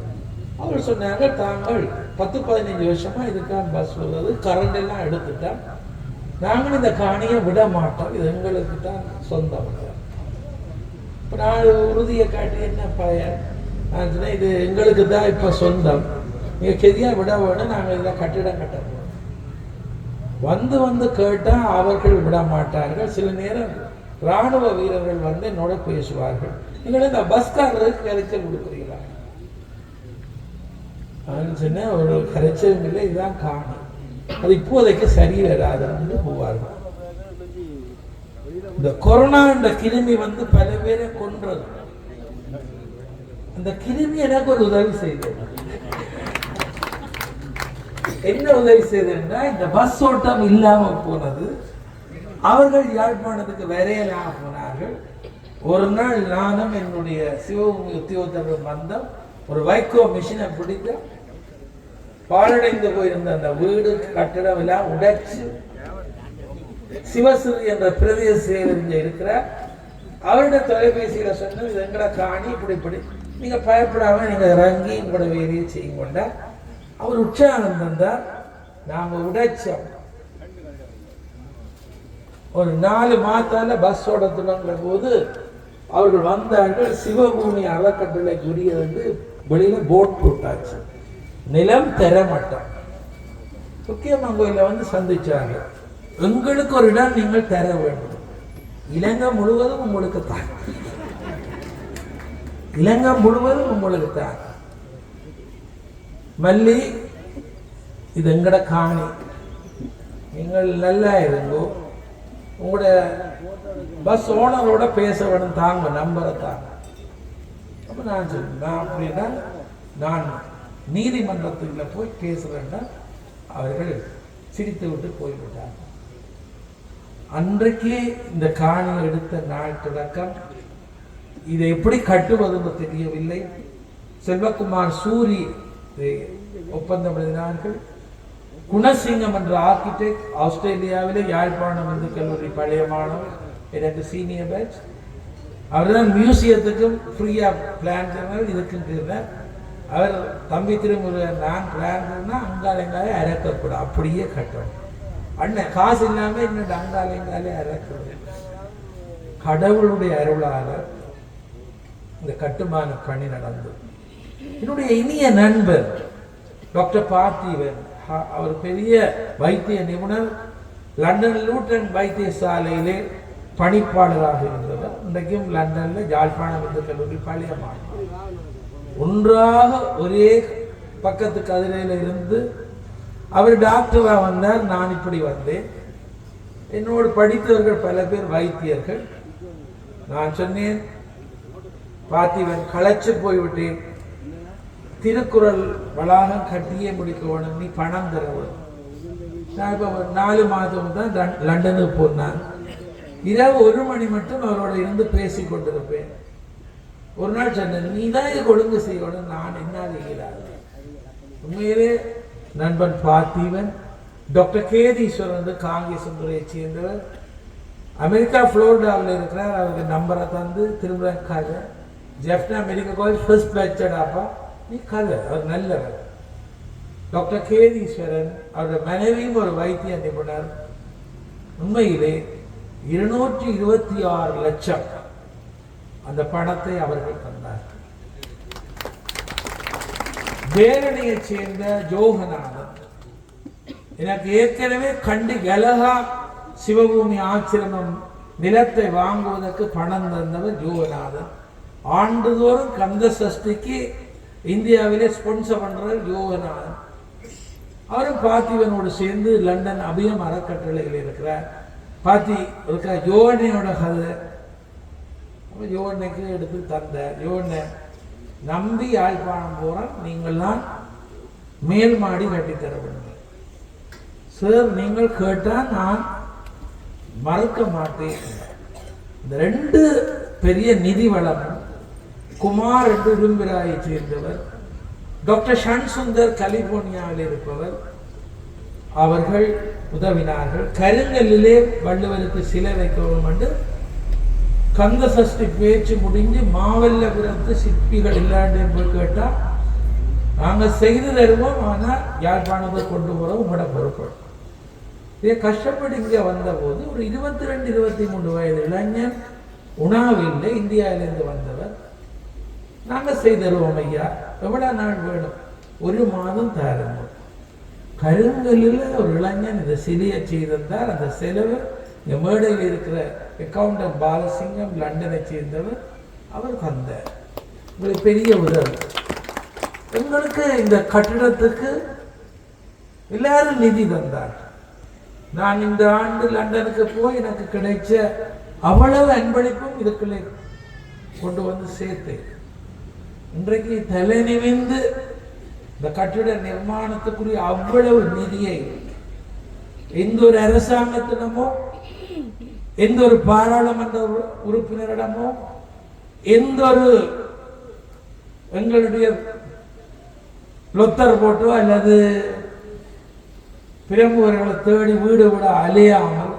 அவர் சொன்னாங்க, தாங்கள் 10-15 வருஷமா இதுக்காக பஸ் வருது, கரண்ட் எல்லாம் எடுத்துட்டா, நாங்கள் இந்த காணியை விட மாட்டோம், இது எங்களுக்கு தான் சொந்தம். இப்போ நான் உறுதியை காட்டி என்ன பயன்? நான் சொன்னேன், இது எங்களுக்கு தான் இப்போ சொந்தம், நீங்கள் கெதியாக விட வேணும், நாங்கள் இதில் கட்டிடம் கட்ட போகிறோம். வந்து கேட்டால் அவர்கள் விட மாட்டார்கள். சில நேரம் இராணுவ வீரர்கள் வந்து என்னோட பேசுவார்கள், நீங்கள் இந்த பஸ்காரருக்கு கரைச்சல் கொடுக்குறீங்களா? அப்படின்னு சொன்னேன், ஒரு கரைச்சலும் இல்லை, இதுதான் காணும், அது இப்போதைக்கு சரி வராதுன்னு போவார்கள். இந்த கொரோனா என்ற கிருமி வந்து பல பேரை கொன்றது. அந்த கிருமி எனக்கு ஒரு உதவி செய்தது. என்ன உதவி செய்ததுன்னா, இந்த பஸ் ஓட்டம் இல்லாம போனது, அவர்கள் யாழ்ப்பாணத்துக்கு வரையலாக போனார்கள். ஒரு நாள் நானும் என்னுடைய சிவபூமி உத்தியோகத்தர்கள் வந்தோம், ஒரு வைக்கோ மிஷினை பிடித்த பாழடைந்து போயிருந்த அந்த வீடு கட்டிடம் எல்லாம் உடைச்சு, சிவசிறி என்ற பிரதேச செயலர் இருக்கிறார், அவருடைய தொலைபேசியில சொன்ன எங்களை காணி இப்படி நீங்க பயப்படாம நீங்க இறங்கி உங்களோட வேலையை செய்யும் கொண்டா. அவர் உற்சாகம் தந்தார். நாங்க உடைச்சோம். ஒரு 4 மாதத்தால பஸ்ஸோட துவங்குற போது அவர்கள் வந்தார்கள். சிவபூமி அறக்கட்டளைக்கு உரிய வந்து வெளியில போட் போட்டாச்சு, நிலம் தரமாட்டோம். முக்கியமங்கோயில வந்து சந்திச்சாங்க. எங்களுக்கு ஒரு இடம் நீங்கள் தர வேண்டும், இலங்கை முழுவதும் உங்களுக்கு தான், இலங்கை முழுவதும் உங்களுக்கு தான். மல்லி, இது எங்கட காணி, நீங்கள் நல்லா இருங்கோ, உங்களோட பஸ் ஓனரோட பேச வேணும், தாங்க நம்பரை தாங்க. அப்போ நான் சொன்னேன், அப்படின்னா நான் நீதிமன்றத்தில் போய் பேசுகிறேன்னா அவர்கள் சிரித்து விட்டு போய்விட்டார். அன்றைக்கு இந்த காணி எடுத்த நாள் தொடக்கம் இதை எப்படி கட்டுவதுன்னு தெரியவில்லை. செல்வகுமார் சூரி ஒப்பந்தம் எழுதினார்கள். குணசிங்கம் என்ற ஆர்கிடெக்ட் ஆஸ்திரேலியாவிலே யாழ்ப்பாணம் இந்து கல்லூரி பழைய மாணவர், எனக்கு சீனியர் பேட்ச். அவர் தான் மியூசியத்துக்கும் ஃப்ரீயாக பிளான் பண்ணார். இதுக்குன்னு அவர் தம்பி திருமுருகன் நான் பிளான் பண்ணால் அங்காலங்காலே அறக்கக்கூடாது, அப்படியே கட்டணும். அண்ணன் காசு இல்லாமல் என்னோட அங்காலங்காலே அறக்கிறது. கடவுளுடைய அருளாக இந்த கட்டுமான பணி நடந்தது. என்னுடைய இனிய நண்பர் டாக்டர் பார்த்திவன், அவர் பெரிய வைத்திய நிபுணர், லண்டன் லூட்டன் வைத்தியசாலையிலே பணிப்பாளராக இருந்தவர். இன்றைக்கும் லண்டனில் யாழ்ப்பாணம் இந்து கல்லூரி பழைய மாணவர். ஒன்றாக ஒரே பக்கத்து கதிரையில் இருந்து அவர் டாக்டராக வந்தார், நான் இப்படி வந்தேன். என்னோடு படித்தவர்கள் பல பேர் வைத்தியர்கள். நான் சொன்னேன், பார்த்திவன் களைச்சு போய்விட்டேன், திருக்குறள் வளாகம் கட்டியே முடிக்க வேணும், நீ பணம் தரவன். நான் இப்போ 4 மாதம் தான் லண்டனுக்கு போனேன். இரவு 1 மணி மட்டும் அவரோட இருந்து பேசி கொண்டிருப்பேன். ஒரு நாள் சொன்னேன், நீ தான் இது ஒழுங்கு செய்யணும், நான் என்னால் இயலாது. உண்மையிலே நண்பன் பார்த்திவன் டாக்டர் கேதீஸ்வரன் காங்கிரஸ் துறையை சேர்ந்தவர், அமெரிக்கா புளோரிடாவில் இருக்கிறார். அவருக்கு நம்பரை தந்து திரும்ப கதை ஜெஃப்னா மெடிக்கல் காலேஜ் ஃபர்ஸ்ட் பேட்சடாப்பா, நீ கதை. அவர் நல்லவர். டாக்டர் கேதீஸ்வரன் அவருடைய மனைவியும் ஒரு வைத்திய நிபுணர். உண்மையிலே 226 லட்சம் அந்த பணத்தை அவர்கள் தந்தார். வேரணியை சேர்ந்த ஜோகநாதன், எனக்கு ஏற்கனவே கண்டி கலகா சிவபூமி ஆசிரமம் நிலத்தை வாங்குவதற்கு பணம் தந்தவர் ஜோகநாதன். ஆண்டுதோறும் கந்த சஷ்டிக்கு இந்தியாவிலே ஸ்பான்சர் பண்றார் ஜோகநாதன். அவரும் பார்த்திவனோடு சேர்ந்து லண்டன் அபியம் அறக்கட்டளையில் இருக்கிறார். இருக்கா யோகனையோட கதை யோகனைக்கு எடுத்து தந்தார். யோகனை நம்பி யாழ்ப்பாணம் போறான், நீங்கள்லாம் மேல் மாடி கட்டித்தர வேண்டும் சார், நீங்கள் கேட்டால் நான் மறக்க மாட்டேன். இந்த 2 பெரிய நிதி வளமும் குமார் என்று உடும்பிராயை சேர்ந்தவர், டாக்டர் ஷன் சுந்தர் கலிபோர்னியாவில் இருப்பவர், அவர்கள் உதவினார்கள். கருங்கல்லிலே வள்ளுவருக்கு சிலை வைக்கவும் என்று கந்த சஷ்டி பேச்சு முடிஞ்சு மாவல்லபுரத்து சிற்பிகள் இல்லாண்டு போய் கேட்டால் நாங்கள் செய்து தருவோம், ஆனால் யாழ்ப்பாணத்தை கொண்டு போகிறோம் உங்களோட பொறுப்படும். இதே கஷ்டப்பட்டு இங்கே வந்தபோது ஒரு 22-23 வயது இளைஞன் உணாவில்லை, இந்தியாவிலிருந்து வந்தவர். நாங்கள் செய்து தருவோம் ஐயா, எவ்வளோ நாள் வேணும், 1 மாதம் தருவோம். கருங்கல்லில் ஒரு இளைஞன் இந்த சிலையை செய்திருந்தார். அந்த செலவு இங்கே மேடையில் இருக்கிற அக்கவுண்டன்ட் பாலசிங்கம் லண்டனை சேர்ந்தவர், அவர் வந்தார். உங்களுக்கு பெரிய உதவி. எங்களுக்கு இந்த கட்டிடத்துக்கு எல்லாரும் நிதி தந்தார். நான் இந்த ஆண்டு லண்டனுக்கு போய் எனக்கு கிடைச்ச அவ்வளவு அன்பளிப்பும் இதுக்குள்ளே கொண்டு வந்து சேர்த்தேன். இன்றைக்கு தலை நிமிர்ந்து இந்த கட்டிட நிர்மாணத்துக்குரிய அவ்வளவு நிதியை எந்த ஒரு அரசாங்கத்திடமோ எந்த ஒரு பாராளுமன்ற உறுப்பினரிடமோ எந்த ஒரு எங்களுடைய லொத்தர் போட்டோ அல்லது பிரமுகர்களை தேடி வீடு விட அலையாமல்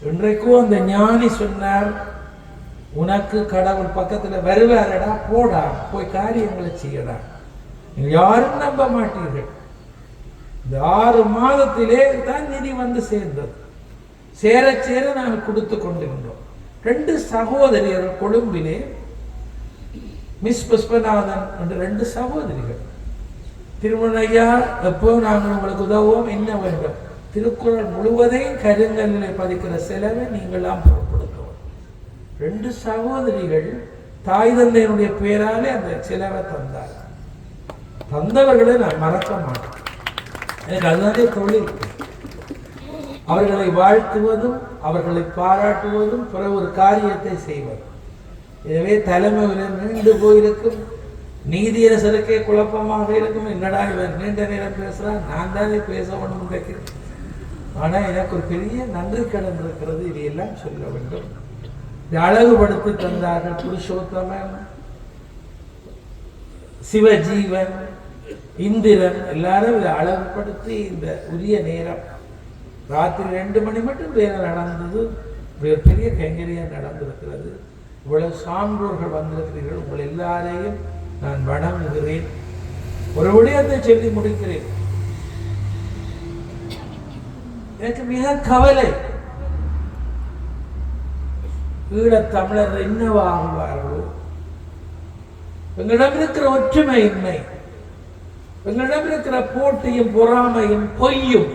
இன்றைக்கும் அந்த ஞானி சொன்னார், உனக்கு கடவுள் பக்கத்தில் வருவாரடா, போடா போய் காரியங்களை செய்யடா. யாரும் நம்ப மாட்டீர்கள். இந்த 6 மாதத்திலே தான் நிதி வந்து சேர்ந்தது. சேர சேர நாங்கள் கொடுத்து கொண்டிருந்தோம். 2 சகோதரியர்கள் கொழும்பிலே, மிஸ் புஷ்பநாதன் என்ற 2 சகோதரிகள். திருமணையா எப்போ நாங்கள் உங்களுக்கு உதவுவோம், என்ன வேண்டும், திருக்குறள் முழுவதையும் கருங்கல்லிலே பதிக்கிற செலவை நீங்களாம் பொருட்படுத்தவும். 2 சகோதரிகள் தாய் தந்தையினுடைய பேராலே அந்த செலவை தந்தார். தந்தவர்களை நான் மறக்க மாட்டேன். எனக்கு அதுதானே தொழில். அவர்களை வாழ்த்துவதும் அவர்களை பாராட்டுவதும் பிற ஒரு காரியத்தை செய்வது. எனவே தலைமையில் நீண்டு போயிருக்கும் நீதியரசருக்கே குழப்பமாக இருக்கும். என்னடா இவர் நீண்ட நேரம் பேசுகிறார், நான் தானே பேச வேண்டும் நினைக்கிறேன். ஆனால் எனக்கு ஒரு பெரிய நன்றி கடன் இருக்கிறது, இதையெல்லாம் சொல்ல வேண்டும். இதை அழகுபடுத்தி தந்தார்கள். புருஷோத்தமன், சிவஜீவன், இந்திரன் எல்லாரும் இதை அழகுபடுத்தி இந்த உரிய நேரம் ராத்திரி 2 மணி மட்டும் வேலை நடந்தது. பெரிய கைங்கரியம் நடந்திருக்கிறது. இவ்வளவு சான்றோர்கள் வந்திருக்கிறீர்கள். உங்கள் எல்லாரையும் நான் வணங்குகிறேன். ஒரு விடயத்தை சொல்லி முடிக்கிறேன். எனக்கு மிக கவலை, ஈழத் தமிழர் என்னவாகுவார்களோ. எங்களிடம் இருக்கிற ஒற்றுமையின்மை, எங்களிடம் இருக்கிற போட்டியும் பொறாமையும் பொய்யும்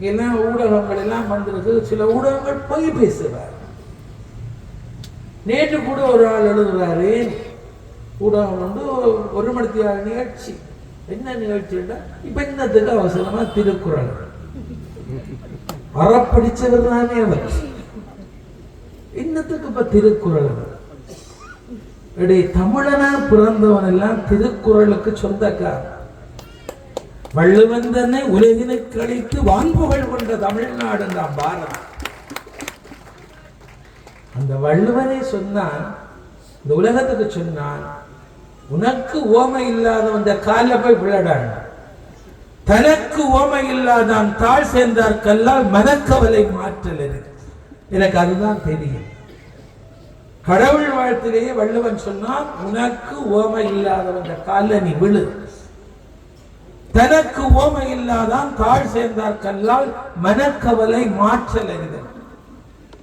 எல்லாம் ஊடகங்கள் எல்லாம் வந்திருக்கு. சில ஊடகங்கள் பொய் பேசுவார். நேற்று கூட ஒரு ஆள் எழுதுறாரு, ஊடகம் வந்து 1 மணி நேர நிகழ்ச்சி. என்ன நிகழ்ச்சின்னா இப்ப என்னத்துக்கு அவசரமா திருக்குறள் அறப்படிச்சவர் தானே அவர், என்னத்துக்கு இப்ப திருக்குறள்? இடையே தமிழனா பிறந்தவன் எல்லாம் திருக்குறளுக்கு சொந்தக்காரன். வள்ளுவன் தன்னை உலகினை கழித்து வான்புகழ் கொண்ட தமிழ்நாடு தான் பாரதம். அந்த வள்ளுவனை சொன்னான், இந்த உலகத்துக்கு சொன்னான், உனக்கு ஓமை இல்லாதவன் காலில் போய் விளையாடான், தனக்கு ஓமை இல்லாதான் தாழ் சேர்ந்தார் கல்லால் மனக்கவலை மாற்றல் இருக்கு. எனக்கு அதுதான் தெரியும். கடவுள் வாழ்த்திலேயே வள்ளுவன் சொன்னான், உனக்கு ஓமை இல்லாதவன் காலில் நீ விழு, தனக்கு ஓமை இல்லாதான் தாழ் சேர்ந்தார் கல்லால் மனக்கவலை மாற்றல் அறிதல்.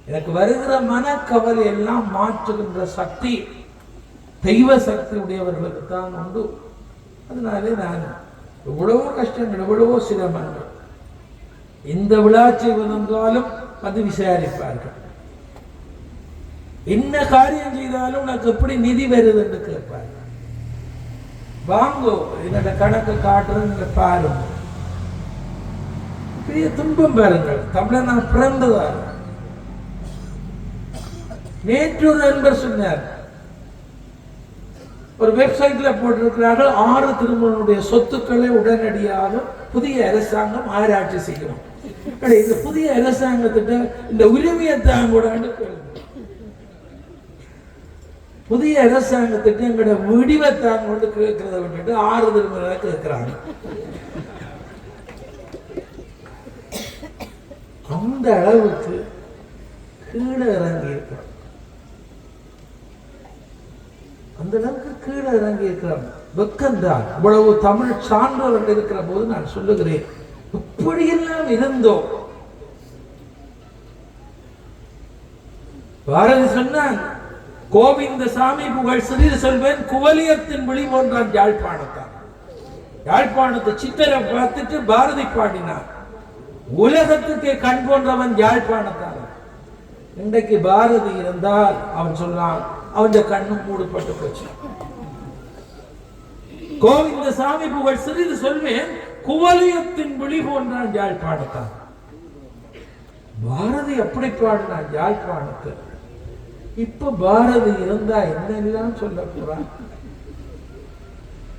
எனக்கு வருகிற மனக்கவலை எல்லாம் மாற்றுகின்ற சக்தி தெய்வ சக்தி உடையவர்களுக்கு தான் உண்டு. அதனாலே நான் எவ்வளவோ கஷ்டங்கள், எவ்வளவோ சிரமங்கள், இந்த விழா செய்வதென்றாலும் அது விசாரிப்பார்கள். என்ன காரியம் செய்தாலும் உனக்கு எப்படி நிதி வருது என்று கேட்பார்கள். வாங்கோ, என்னோட கணக்கு காட்டுறது பாருங்க. பெரிய துன்பம் பாருங்கள். தமிழன் நான் பிறந்ததால். நேற்று ஒரு நண்பர் சொன்னார், ஒரு வெப்சைட்ல போட்டிருக்கிறார்கள், 6 திருமணனுடைய சொத்துக்களை உடனடியாக புதிய அரசாங்கம் ஆராய்ச்சி செய்யணும். இந்த புதிய அரசாங்கத்திட்ட இந்த உரிமையை தான் கூட புதிய அரசாங்கத்திட்ட எங்களோட முடிவைத்தான் கொண்டு கேட்கிறத விட்டுட்டு 6 திருமண கேட்கிறாங்க. அந்த அளவுக்கு கீழே இறங்கி இருக்கிறோம். அந்த அளவுக்கு கீழே இறங்கி இருக்கிறோம். வெக்கம்தான். இவ்வளவு தமிழ் சான்றோர்கள் இருக்கிற போது நான் சொல்லுகிறேன், இப்படியெல்லாம் இருந்தோம். பாரதி சொன்னான், கோவிந்தசாமி புகழ் சிறிது சொல்வேன், குவலியத்தின் விழி போன்றான் யாழ்ப்பாணத்தான். யாழ்ப்பாணத்தை சித்திரை பார்த்துட்டு பாரதி பாடினார், உலகத்துக்கு கண் போன்றவன் யாழ்ப்பாணத்தான். இன்றைக்கு பாரதி இருந்தால் அவன் சொன்னான், அவன் கண்ணும் மூடப்பட்டு போச்சு. கோவிந்தசாமி புகழ் சிறிது சொல்வேன், குவலியத்தின் விழி போன்றான் யாழ்ப்பாணத்தான். பாரதி அப்படி பாடினான் யாழ்ப்பாணத்தை. இப்ப பாரதி இருந்தா என்னெல்லாம் சொல்ல போறான்.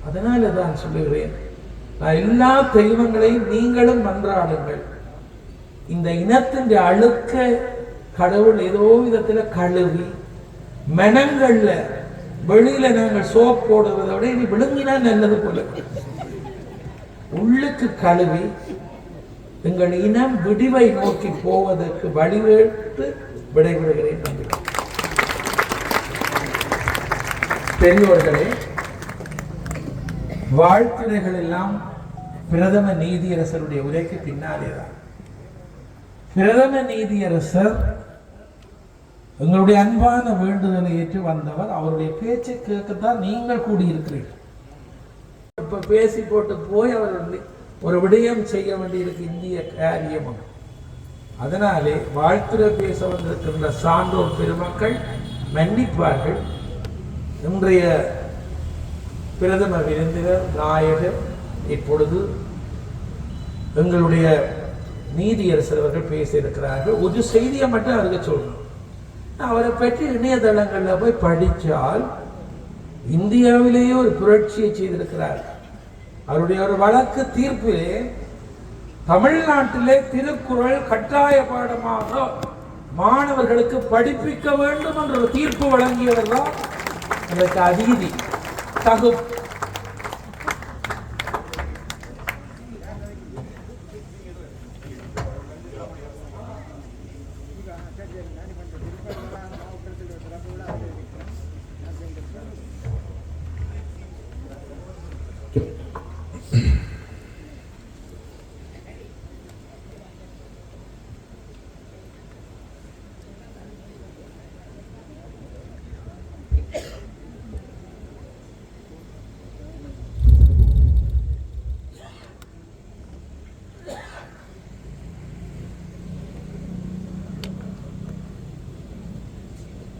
அதனால தான் சொல்லுகிறேன், நான் எல்லா தெய்வங்களையும் நீங்களும் மன்றாடுங்கள். இந்த இனத்தின் அழுக்க கடவுள் ஏதோ விதத்துல கழுவி, மனங்கள்ல வெளியில நாங்கள் சோப் போடுவதை விட இனி விழுங்கினா நல்லது போல உள்ளுக்கு கழுவி எங்கள் இனம் விடிவை நோக்கி போவதற்கு வழிவேட்டு விடைபெறுகிறேன். நன்றி. பெரியோர்களே, வாழ்த்துரைகள் எல்லாம் பிரதம நீதியரசருடைய உரைக்கு பின்னாலேதான். பிரதம நீதியரசர் எங்களுடைய அன்பான வேண்டுதலை ஏற்று வந்தவர். அவருடைய பேச்சை கேட்கத்தான் நீங்கள் கூடியிருக்கிறீர்கள். இப்ப பேசி போட்டு போய் அவர் ஒரு விடயம் செய்ய வேண்டியிருக்கு, இந்திய காரியம். அதனாலே வாழ்த்துரை பேச வந்திருக்கின்ற சான்றோர் பெருமக்கள் மன்னிப்பார்கள். இன்றைய பிரதம விருந்தினர் நாயகர் இப்பொழுது எங்களுடைய நீதியரசர் அவர்கள் பேச இருக்கிறார்கள். ஒரு செய்தியை மட்டும் அவருக்கு சொல்லணும். அவரை பற்றி இணையதளங்களில் போய் படித்தால் இந்தியாவிலேயே ஒரு புரட்சியை செய்திருக்கிறார். அவருடைய ஒரு வழக்கு தீர்ப்பிலே தமிழ்நாட்டிலே திருக்குறள் கட்டாய பாடமாக மாணவர்களுக்கு படிப்பிக்க வேண்டும் என்ற ஒரு தீர்ப்பு வழங்கியவர் தான் அதற்கு அதிதி தகு.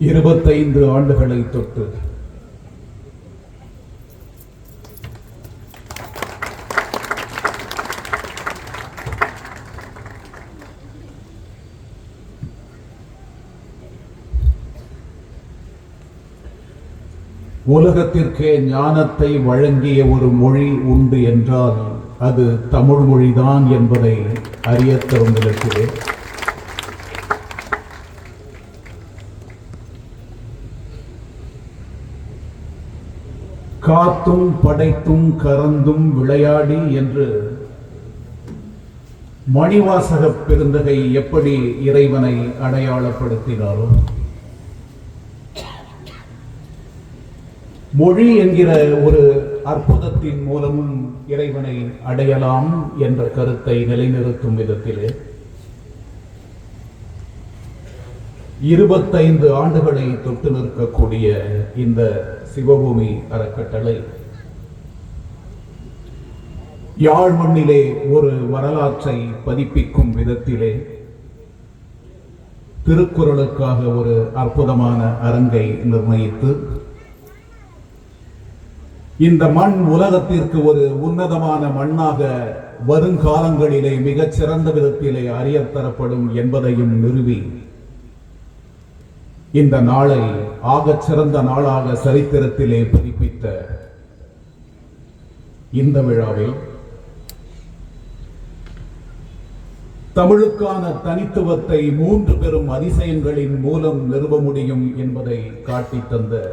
இருபத்தைந்து ஆண்டுகளை தொட்டு உலகத்திற்கே ஞானத்தை வழங்கிய ஒரு மொழி உண்டு என்றால் அது தமிழ் மொழிதான் என்பதை அறியத் தருவதற்கிறேன். காத்தும் படைத்தும் கறந்தும் விளையாடி என்று மணிவாசக பெருந்தகை எப்படி இறைவனை அடையாளப்படுத்தினாரோ, மொழி என்கிற ஒரு அற்புதத்தின் மூலமும் இறைவனை அடையலாம் என்ற கருத்தை நிலைநிறுத்தும் விதத்திலே 25 ஆண்டுகளை தொட்டு நிற்கக்கூடிய இந்த சிவபூமி அறக்கட்டளை யாழ் மண்ணிலே ஒரு வரலாற்றை பதிப்பிக்கும் விதத்திலே திருக்குறளுக்காக ஒரு அற்புதமான அரங்கை நிர்ணயித்து இந்த மண் உலகத்திற்கு ஒரு உன்னதமான மண்ணாக வருங்காலங்களிலே மிகச் சிறந்த விதத்திலே அறியத்தரப்படும் என்பதையும் நிறுவி இந்த நாளை ஆகச் சிறந்த நாளாக சரித்திரத்திலே பதிப்பித்த இந்த விழாவில் தமிழுக்கான தனித்துவத்தை 3 பெரும் அதிசயங்களின் மூலம் நிறுவ முடியும் என்பதை காட்டித் தந்த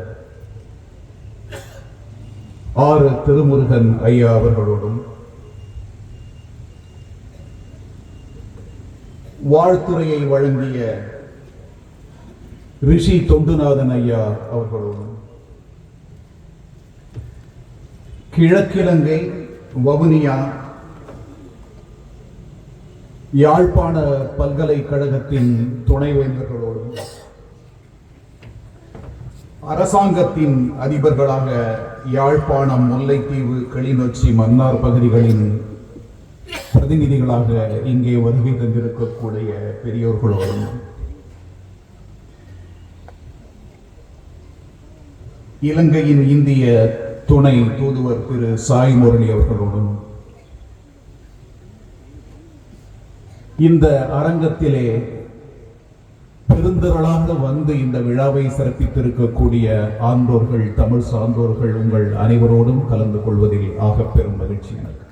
ஆர் திருமுருகன் ஐயா அவர்களோடும் வாழ்த்துரையை வழங்கிய ரிஷி தொண்டுநாதன் ஐயா அவர்களோடும் கிழக்கிழங்கை வவுனியா யாழ்ப்பாண பல்கலைக்கழகத்தின் துணைவேந்தர்களோடும் அரசாங்கத்தின் அதிபர்களாக யாழ்ப்பாணம், முல்லைத்தீவு, கிளிநொச்சி, மன்னார் பகுதிகளின் பிரதிநிதிகளாக இங்கே வருகை தந்திருக்கக்கூடிய பெரியோர்களோடும் இலங்கையின் இந்திய துணை தூதுவர் திரு சாய் முரளி அவர்களோடும் இந்த அரங்கத்திலே பெருந்திரளாக வந்து இந்த விழாவை சிறப்பித்திருக்கக்கூடிய ஆன்றோர்கள், தமிழ் சான்றோர்கள் உங்கள் அனைவரோடும் கலந்து கொள்வதில் ஆகப் பெரும் மகிழ்ச்சி எனக்கு.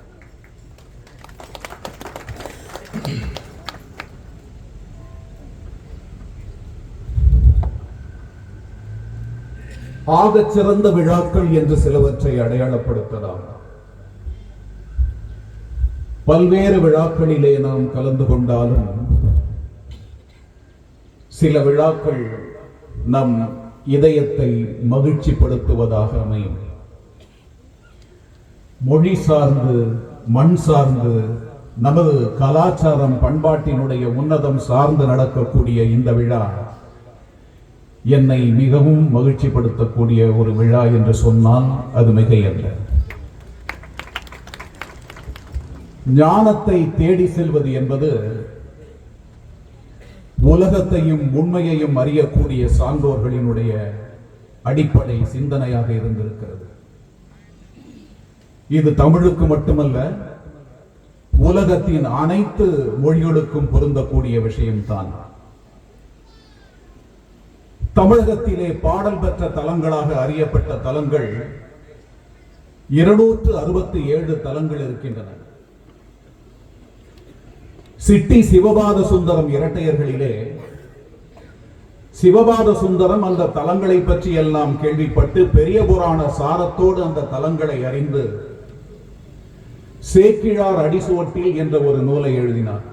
ஆகச் சிறந்த விழாக்கள் என்று சிலவற்றை அடையாளப்படுத்தலாம். பல்வேறு விழாக்களிலே நாம் கலந்து கொண்டாலும் சில விழாக்கள் நம் இதயத்தை மகிழ்ச்சிப்படுத்துவதாக அமையும். மொழி சார்ந்து, மண் சார்ந்து, நமது கலாச்சாரம் பண்பாட்டினுடைய உன்னதம் சார்ந்து நடக்கக்கூடிய இந்த விழா என்னை மிகவும் மகிழ்ச்சிப்படுத்தக்கூடிய ஒரு விழா என்று சொன்னால் அது மிகையல்ல. ஞானத்தை தேடி செல்வது என்பது உலகத்தையும் உண்மையையும் அறியக்கூடிய சான்றோர்களினுடைய அடிப்படை சிந்தனையாக இருந்திருக்கிறது. இது தமிழுக்கு மட்டுமல்ல, உலகத்தின் அனைத்து மொழிகளுக்கும் பொருந்தக்கூடிய விஷயம்தான். தமிழகத்திலே பாடல் பெற்ற தலங்களாக அறியப்பட்ட தலங்கள் 267 தலங்கள் இருக்கின்றன. சிட்டி சிவபாத சுந்தரம் இரட்டையர்களிலே சிவபாத சுந்தரம் அந்த தலங்களை பற்றி எல்லாம் கேள்விப்பட்டு பெரிய புராண சாரத்தோடு அந்த தலங்களை அறிந்து சேக்கிழார் அடிசுவட்டில் என்ற ஒரு நூலை எழுதினார்.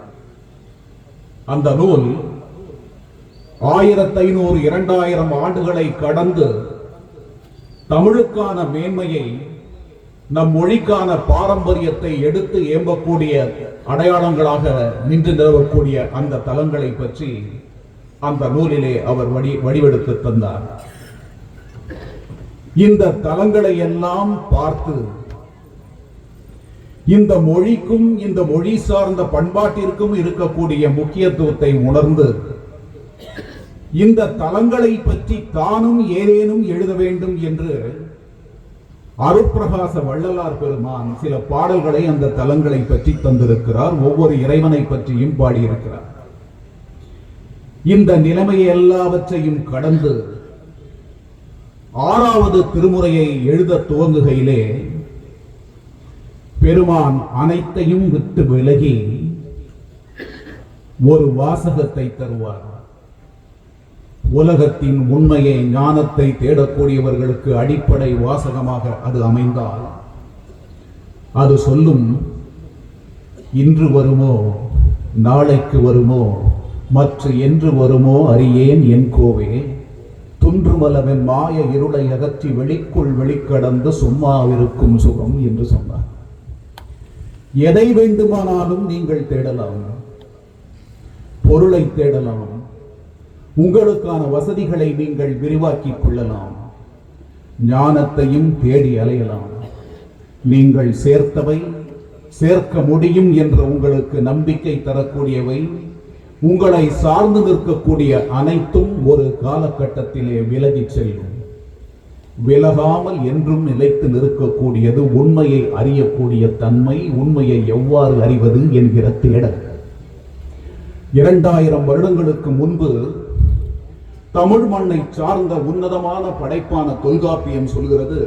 அந்த நூல் 1500 2000 ஆண்டுகளை கடந்து தமிழுக்கான மேன்மையை, நம் மொழிக்கான பாரம்பரியத்தை எடுத்து ஏம்பக்கூடிய அடையாளங்களாக நின்று நிலவக்கூடிய அந்த தலங்களை பற்றி அந்த நூலிலே அவர் வடிவெடுத்து தந்தார். இந்த தலங்களை எல்லாம் பார்த்து இந்த மொழிக்கும் இந்த மொழி சார்ந்த பண்பாட்டிற்கும் இருக்கக்கூடிய முக்கியத்துவத்தை உணர்ந்து இந்த தலங்களை பற்றி தானும் ஏதேனும் எழுத வேண்டும் என்று அருட்பிரகாச வள்ளலார் பெருமான் சில பாடல்களை அந்த தலங்களை பற்றி தந்திருக்கிறார். ஒவ்வொரு இறைவனை பற்றியும் பாடியிருக்கிறார். இந்த நிலைமையை எல்லாவற்றையும் கடந்து 6வது திருமுறையை எழுத துவங்குகையிலே பெருமான் அனைத்தையும் விட்டு விலகி ஒரு வாசகத்தை தருவார். உலகத்தின் உண்மையை, ஞானத்தை தேடக்கூடியவர்களுக்கு அடிப்படை வாசகமாக அது அமைந்தால் அது சொல்லும், இன்று வருமோ நாளைக்கு வருமோ மற்ற என்று வருமோ அறியேன் என் கோவே, துன்றுமலவன் மாய இருளை அகற்றி வெளிக்குள் வெளிக்கடந்து சும்மாவிருக்கும் சுகம் என்று சொன்னார். எதை வேண்டுமானாலும் நீங்கள் தேடலாம், பொருளை தேடலாம், உங்களுக்கான வசதிகளை நீங்கள் விரிவாக்கிக் கொள்ளலாம், ஞானத்தையும் தேடி அலையலாம். நீங்கள் சேர்த்தவை, சேர்க்க முடியும் என்ற உங்களுக்கு நம்பிக்கை தரக்கூடியவை, உங்களை சார்ந்து நிற்கக்கூடிய அனைத்தும் ஒரு காலகட்டத்திலே விலகிச் செல்லும். விலகாமல் என்றும் நிலைத்து நிற்கக்கூடியது உண்மையை அறியக்கூடிய தன்மை. உண்மையை எவ்வாறு அறிவது என்கிற தேடல். 2000 வருடங்களுக்கு முன்பு தமிழ் மண்ணை சார்ந்த உன்னதமான படைப்பான தொல்காப்பியம் சொல்கிறது,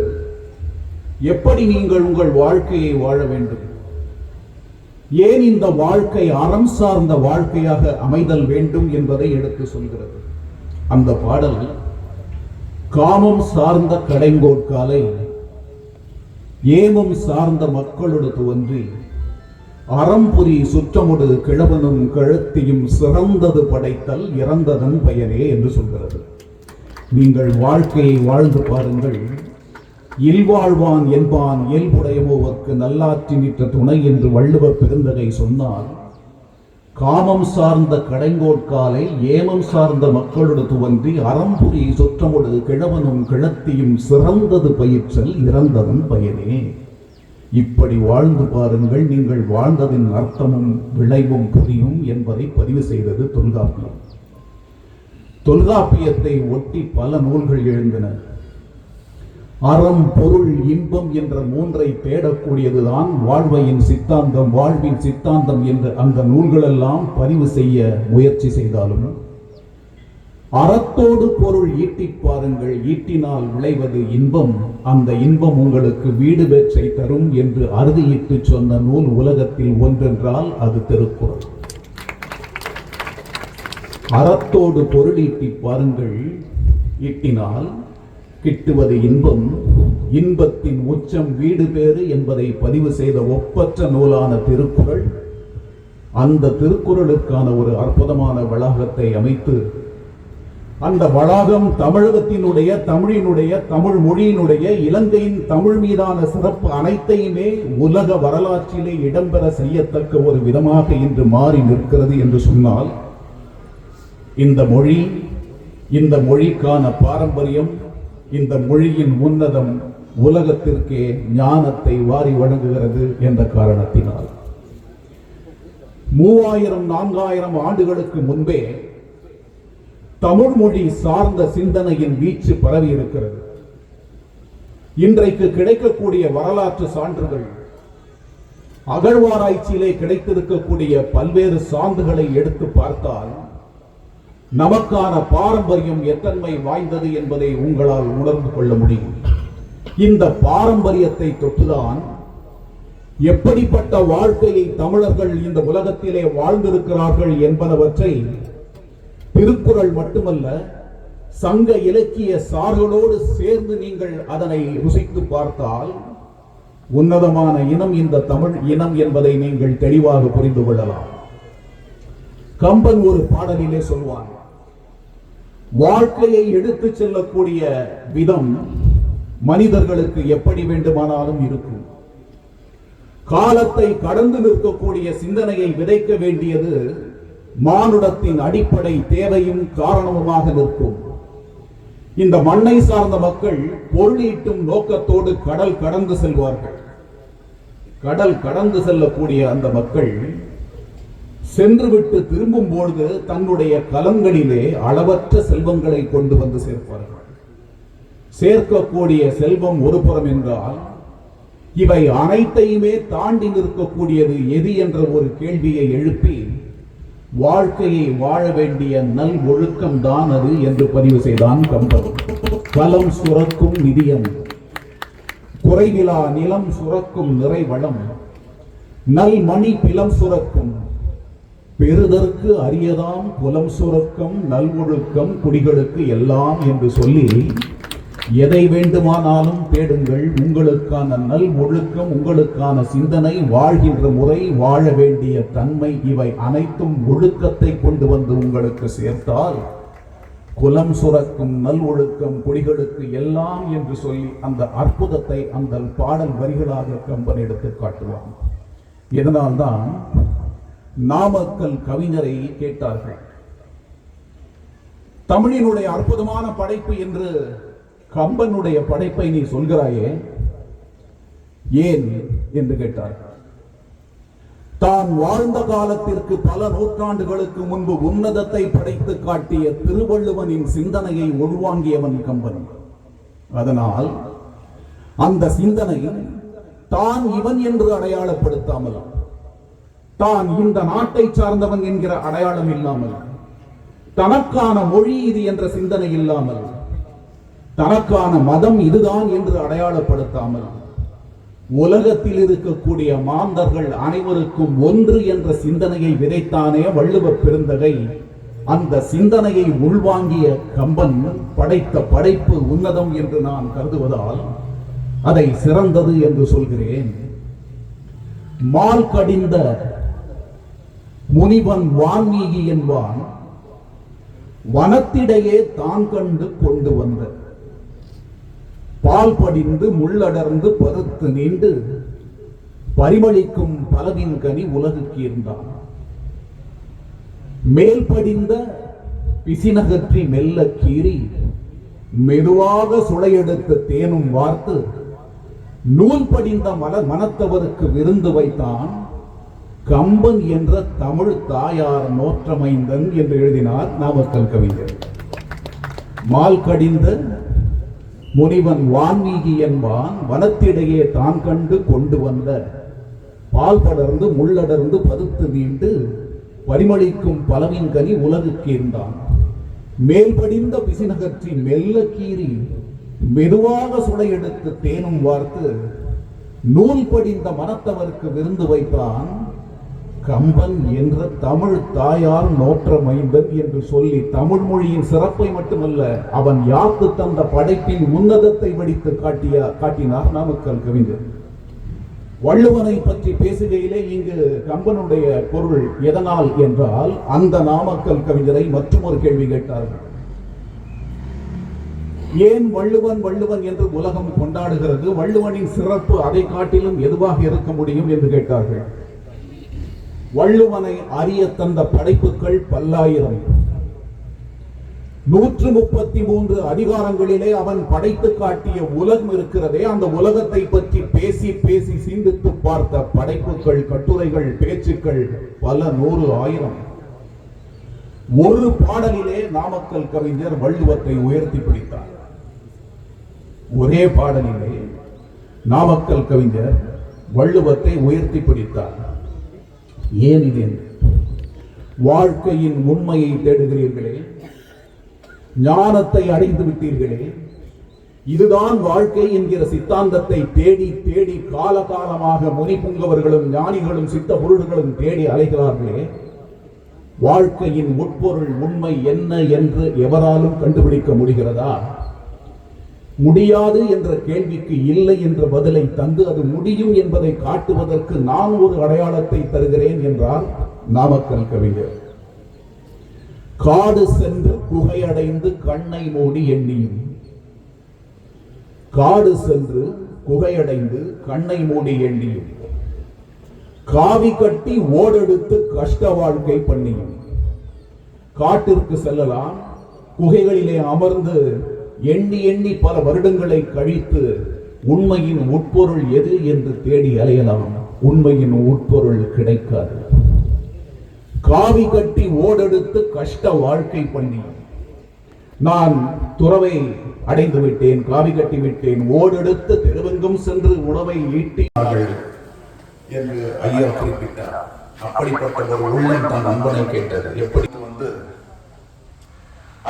எப்படி நீங்கள் உங்கள் வாழ்க்கையை வாழ வேண்டும், ஏன் இந்த வாழ்க்கை அறம் சார்ந்த வாழ்க்கையாக அமைதல் வேண்டும் என்பதை எடுத்து சொல்கிறது. அந்த பாடல் காமம் சார்ந்த கடைங்கோட்காலை ஏமம் சார்ந்த மக்களோடு துவன்றி அறம்புரி சுற்றமுடு கிழவனும் கழுத்தியும் சிறந்தது படைத்தல் இறந்ததன் பயனே என்று சொல்கிறது. நீங்கள் வாழ்க்கையை வாழ்ந்து பாருங்கள். இல்வாழ்வான் என்பான் இயல்புடையவோவர்க்கு நல்லாற்றி நிற்ற துணை என்று வள்ளுவ பெருந்தகை சொன்னால், காமம் சார்ந்த கடைங்கோட்காலை ஏமம் சார்ந்த மக்களோடு துவன்றி அறம்புரி சுற்றமுடு கிழவனும் கிழத்தியும் சிறந்தது பயிற்றல் இறந்ததன் பயனே. இப்படி வாழ்ந்து பாருங்கள், நீங்கள் வாழ்ந்ததின் அர்த்தமும் விளைவும் புரியும் என்பதை பதிவு செய்தது தொல்காப்பியம். தொல்காப்பியத்தை ஒட்டி பல நூல்கள் எழுந்தன. அறம், பொருள், இன்பம் என்ற 3ஐ தேடக்கூடியதுதான் வாழ்வையின் சித்தாந்தம், வாழ்வின் சித்தாந்தம் என்ற அந்த நூல்களெல்லாம் பதிவு செய்ய முயற்சி செய்தாலும், அறத்தோடு பொருள் ஈட்டி பாருங்கள், ஈட்டினால் விளைவது இன்பம், அந்த இன்பம் உங்களுக்கு வீடு பேற்றை தரும் என்று அறுதியிட்டு சொன்ன நூல் உலகத்தில் ஒன்றென்றால் அது திருக்குறள். அறத்தோடு பொருள் ஈட்டி பாருங்கள், ஈட்டினால் கிட்டுவது இன்பம், இன்பத்தின் உச்சம் வீடு பேறு என்பதை பதிவு செய்த ஒப்பற்ற நூலான திருக்குறள். அந்த திருக்குறளுக்கான ஒரு அற்புதமான வளாகத்தை அமைத்து, அந்த வளாகம் தமிழகத்தினுடைய, தமிழினுடைய, தமிழ் மொழியினுடைய, இலங்கையின் தமிழ் மீதான சிறப்பு அனைத்தையுமே உலக வரலாற்றிலே இடம்பெற செய்யத்தக்க ஒரு விதமாக இன்று மாறி நிற்கிறது என்று சொன்னால், இந்த மொழி, இந்த மொழிக்கான பாரம்பரியம், இந்த மொழியின் உன்னதம் உலகத்திற்கே ஞானத்தை வாரி வழங்குகிறது என்ற காரணத்தினால் 3000-4000 ஆண்டுகளுக்கு முன்பே தமிழ் மொழி சார்ந்த சிந்தனையின் வீச்சு பரவி இருக்கிறது. இன்றைக்கு கிடைக்கக்கூடிய வரலாற்று சான்றுகள், அகழ்வாராய்ச்சியிலே கிடைத்திருக்கக்கூடிய பல்வேறு சான்றுகளை எடுத்து பார்த்தால் நமக்கான பாரம்பரியம் எத்தன்மை வாய்ந்தது என்பதை உங்களால் உணர்ந்து கொள்ள முடியும். இந்த பாரம்பரியத்தை தொட்டுதான் எப்படிப்பட்ட வாழ்க்கையை தமிழர்கள் இந்த உலகத்திலே வாழ்ந்திருக்கிறார்கள் என்பனவற்றை திருக்குறள் மட்டுமல்ல, சங்க இலக்கிய சார்களோடு சேர்ந்து நீங்கள் அதனை ருசித்து பார்த்தால் உன்னதமான இனம் இந்த தமிழ் இனம் என்பதை நீங்கள் தெளிவாக புரிந்து கொள்ளலாம். கம்பன் ஒரு பாடலிலே சொல்வான், வாழ்க்கையை எடுத்துச் செல்லக்கூடிய விதம் மனிதர்களுக்கு எப்படி வேண்டுமானாலும் இருக்கும். காலத்தை கடந்து நிற்கக்கூடிய சிந்தனையை விதைக்க வேண்டியது மானுடத்தின் அடிப்படை தேவையும் காரணமுமாக நிற்கும். இந்த மண்ணை சார்ந்த மக்கள் பொருளீட்டும் நோக்கத்தோடு கடல் கடந்து செல்வார்கள். கடல் கடந்து செல்லக்கூடிய அந்த மக்கள் சென்றுவிட்டு திரும்பும் பொழுது தன்னுடைய கலங்களிலே அளவற்ற செல்வங்களை கொண்டு வந்து சேர்ப்பார்கள். சேர்க்கக்கூடிய செல்வம் ஒரு புறம் என்றால், இவை அனைத்தையுமே தாண்டி நிற்கக்கூடியது எது என்ற ஒரு கேள்வியை எழுப்பி வாழ்க்கையை வாழ வேண்டிய நல் ஒழுக்கம் தான் அது என்று பதிவு செய்தான் கம்பன். பலம் சுரக்கும் நிதியம், குறைவிலா நிலம் சுரக்கும் நிறைவளம், நல் மணி பிலம் சுரக்கும், பெறுதற்கு அரியதாம் புலம் சுரக்கம், நல்வொழுக்கம் குடிகளுக்கு எல்லாம் என்று சொல்லி, எதை வேண்டுமானாலும் தேடுங்கள், உங்களுக்கான நல் ஒழுக்கம், உங்களுக்கான சிந்தனை, வாழ்கின்ற முறை, வாழ வேண்டிய தன்மை, இவை அனைத்தும் ஒழுக்கத்தை கொண்டு வந்து உங்களுக்கு சேர்த்தால் குலம் சுரக்கும் நல் ஒழுக்கம் குடிகளுக்கு எல்லாம் என்று சொல்லி அந்த அற்புதத்தை அந்த பாடல் வரிகளாக கம்பன் எடுத்து காட்டுவான். இதனால்தான் நாமக்கல் கவிஞரை கேட்டார்கள், தமிழினுடைய அற்புதமான படைப்பு என்று கம்பனுடைய படைப்பை நீ சொல்கிறாயே ஏன் என்று கேட்டார்கள். தான் வாழ்ந்த காலத்திற்கு பல நூற்றாண்டுகளுக்கு முன்பு உன்னதத்தை படைத்து காட்டிய திருவள்ளுவனின் சிந்தனையை உள்வாங்கியவன் கம்பன். அதனால் அந்த சிந்தனை தான் இவன் என்று அடையாளப்படுத்தாமல், தான் இந்த நாட்டை சார்ந்தவன் என்கிற அடையாளம் இல்லாமல், தனக்கான மொழி இது என்ற சிந்தனை இல்லாமல், தனக்கான மதம் இதுதான் என்று அடையாளப்படுத்தாமல், உலகத்தில் இருக்கக்கூடிய மாந்தர்கள் அனைவருக்கும் ஒன்று என்ற சிந்தனையை விதைத்தானே வள்ளுவ பெருந்தகை. அந்த சிந்தனையை உள்வாங்கிய கம்பன் படைத்த படைப்பு உன்னதம் என்று நான் கருதுவதால் அதை சிறந்தது என்று சொல்கிறேன். மால் கடிந்த முனிவன் வான்மீகி என்பான், வனத்திடையே தான் கண்டு கொண்டு வந்த பால் படிந்து முள்ளடர்ந்து பருத்து நீண்டு பரிமளிக்கும் பலவின் கனி உலகுக்கு இருந்தான். மேல் படிந்த பிசினகற்றி மெல்ல கீறி மெதுவாக சுளையெடுத்து தேனும் வார்த்து நூல் படிந்த மனத்தவருக்கு விருந்து வைத்தான். கம்பன் என்ற தமிழ் தாயார் நோற்றமைந்தன் என்று எழுதினார் நாமக்கல் கவிஞர். மால் கடிந்த முனிவன் வான்மீகி என்பான், வனத்திடையே தான் கண்டு கொண்டு வந்த பால் படர்ந்து முள்ளடர்ந்து பதுத்து நீண்டு பரிமளிக்கும் பலவின் கனி உலகுக்கு இருந்தான். மேல்படிந்த பிசினகற்றி மெல்ல கீறி மெதுவாக சுளையெடுத்து தேனும் வார்த்து நூல் படிந்த மனத்தவருக்கு விருந்து வைத்தான். கம்பன் என்ற தமிழ் தாயார் நோற்ற மைந்தன் என்று சொல்லி தமிழ் மொழியின் சிறப்பை மட்டுமல்ல, அவன் யாத்து தந்த படைப்பின் உன்னதத்தை வடித்து காட்டினார் நாமக்கல் கவிஞர். வள்ளுவனை பற்றி பேசுகையிலே இங்கு கம்பனுடைய பொருள் எதனால் என்றால், அந்த நாமக்கல் கவிஞரை மற்றும் ஒரு கேள்வி கேட்டார்கள். ஏன் வள்ளுவன் வள்ளுவன் என்று உலகம் கொண்டாடுகிறது, வள்ளுவனின் சிறப்பு அதை காட்டிலும் எதுவாக இருக்க முடியும் என்று கேட்டார்கள். வள்ளுவனை அறிய தந்த படைப்புகள் பல்லாயிரம், 133 அதிகாரங்களிலே அவன் படைத்து காட்டிய உலகம் இருக்கிறதே, அந்த உலகத்தை பற்றி பேசி பேசி சிந்தித்து பார்த்த படைப்புகள், கட்டுரைகள், பேச்சுக்கள் பல 100,000. ஒரு பாடலிலே நாமக்கல் கவிஞர் வள்ளுவத்தை உயர்த்தி பிடித்தார். ஒரே பாடலிலே நாமக்கல் கவிஞர் வள்ளுவத்தை உயர்த்தி பிடித்தார். ஏன் இது? வாழ்க்கையின் உண்மையை தேடுகிறீர்களே, ஞானத்தை அடைந்து விட்டீர்களே, இதுதான் வாழ்க்கை என்கிற சித்தாந்தத்தை தேடி தேடி காலகாலமாக முனிபுங்கவர்களும் ஞானிகளும் சித்த பொருள்களும் தேடி அலைகிறார்களே, வாழ்க்கையின் உட்பொருள் உண்மை என்ன என்று எவராலும் கண்டுபிடிக்க முடிகிறதா? முடியாது என்ற கேள்விக்கு இல்லை என்ற பதிலை தந்து அது முடியும் என்பதை காட்டுவதற்கு நான் ஒரு அடையாளத்தை தருகிறேன் என்றால் நாமக்கல் கவிஞர். காடு சென்று குகையடைந்து கண்ணை மூடி எண்ணியும், காடு சென்று குகையடைந்து கண்ணை மூடி எண்ணியும், காவி கட்டி ஓடெடுத்து கஷ்ட வாழ்க்கை பண்ணியும். காட்டிற்கு செல்லலாம், குகைகளிலே அமர்ந்து எண்ணி எண்ணி பல வருடங்களை கழித்து உண்மையின் உட்பொருள் எது என்று தேடி அலையலாம். உண்மையின் உட்பொருள் கிடைக்காது. காவி கட்டி ஓடெடுத்து கஷ்ட வாழ்க்கை பண்ணி நான் துறவை அடைந்து விட்டேன், காவி கட்டி விட்டேன், ஓடெடுத்து தெருவெங்கும் சென்று உணவை ஈட்டினார்கள் என்று ஐயர் குறிப்பிட்டார். அப்படிப்பட்ட ஒரு உள்ளம் தான் நண்பனை கேட்டது. எப்படி வந்து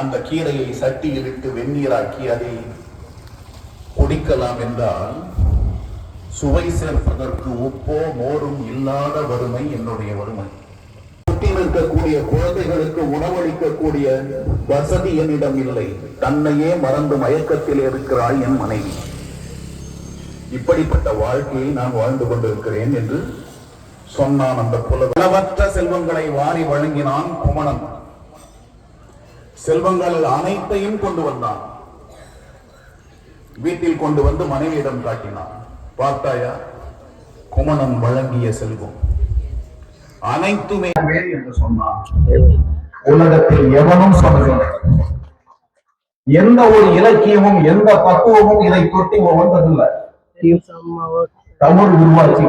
அந்த கீரையை சட்டியில் இட்டு வெந்நீராக்கி அதை குடிக்கலாம் என்றால் சுவை சேர்ப்பதற்கு உப்போ மோரும் இல்லாத வறுமை என்னுடைய வறுமை. வீட்டில் இருக்கக்கூடிய குழந்தைகளுக்கு உணவளிக்கக்கூடிய வசதி என்னிடம் இல்லை. தன்னையே மறந்து மயக்கத்தில் இருக்கிறாள் என் மனைவி. இப்படிப்பட்ட வாழ்க்கையை நான் வாழ்ந்து கொண்டிருக்கிறேன் என்று சொன்னான் அந்த புலவற்ற செல்வங்களை வாரி வழங்கினான் குமணன். செல்வங்கள் அனைத்தையும் கொண்டு வந்தான். வீட்டில் கொண்டு வந்து மனைவியிடம் காட்டினான். பார்த்தாயா, குமணன் வழங்கிய செல்வம் அனைத்துமே என்று சொன்னான். உலகத்தில் எவனும் சொல்லவில்லை. எந்த ஒரு இலக்கியமும் எந்த தத்துவமும் இதை தொட்டி வந்ததில்லை. தமிழ் உருவாக்கி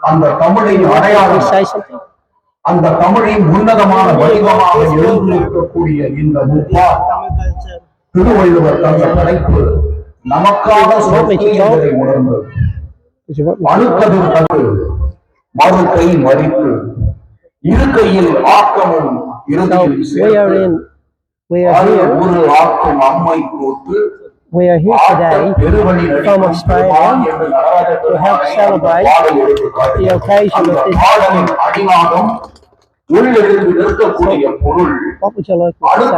அந்த தமிழின் அடையாளம், அந்த தமிழின் உன்னதமான வடிவமாக எழுந்திருக்கக்கூடிய இந்த முப்பா திருவள்ளுவர் தந்த படைப்பு நமக்காக என்பதை உணர்ந்து அணுக்கதிர் தந்து மறுக்கை மறித்து இருக்கையில் ஆக்கமும் இறுதியில் ஒரு ஆக்கும் அம்மை போட்டு We are here today from Australia to help celebrate the occasion of this festival. What would you like to say?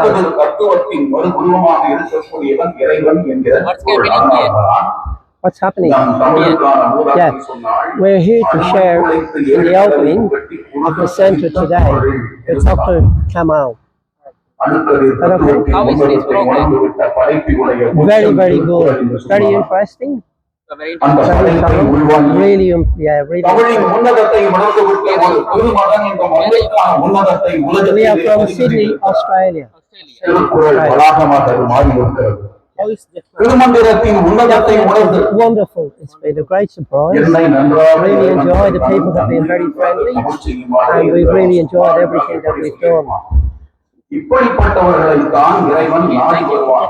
What's happening? Yeah, we're here to share in the opening of the centre today with Dr. Kamal. How is this program? Very, very good. Very interesting. Very thorough. Really, yeah, really. We are from Sydney, Australia. Wonderful. It's been a great surprise. Really enjoyed. The people have been very friendly, and we've really enjoyed everything that we've done. இப்படிப்பட்டவர்களை தான் இறைவன் நாடி வருவான்.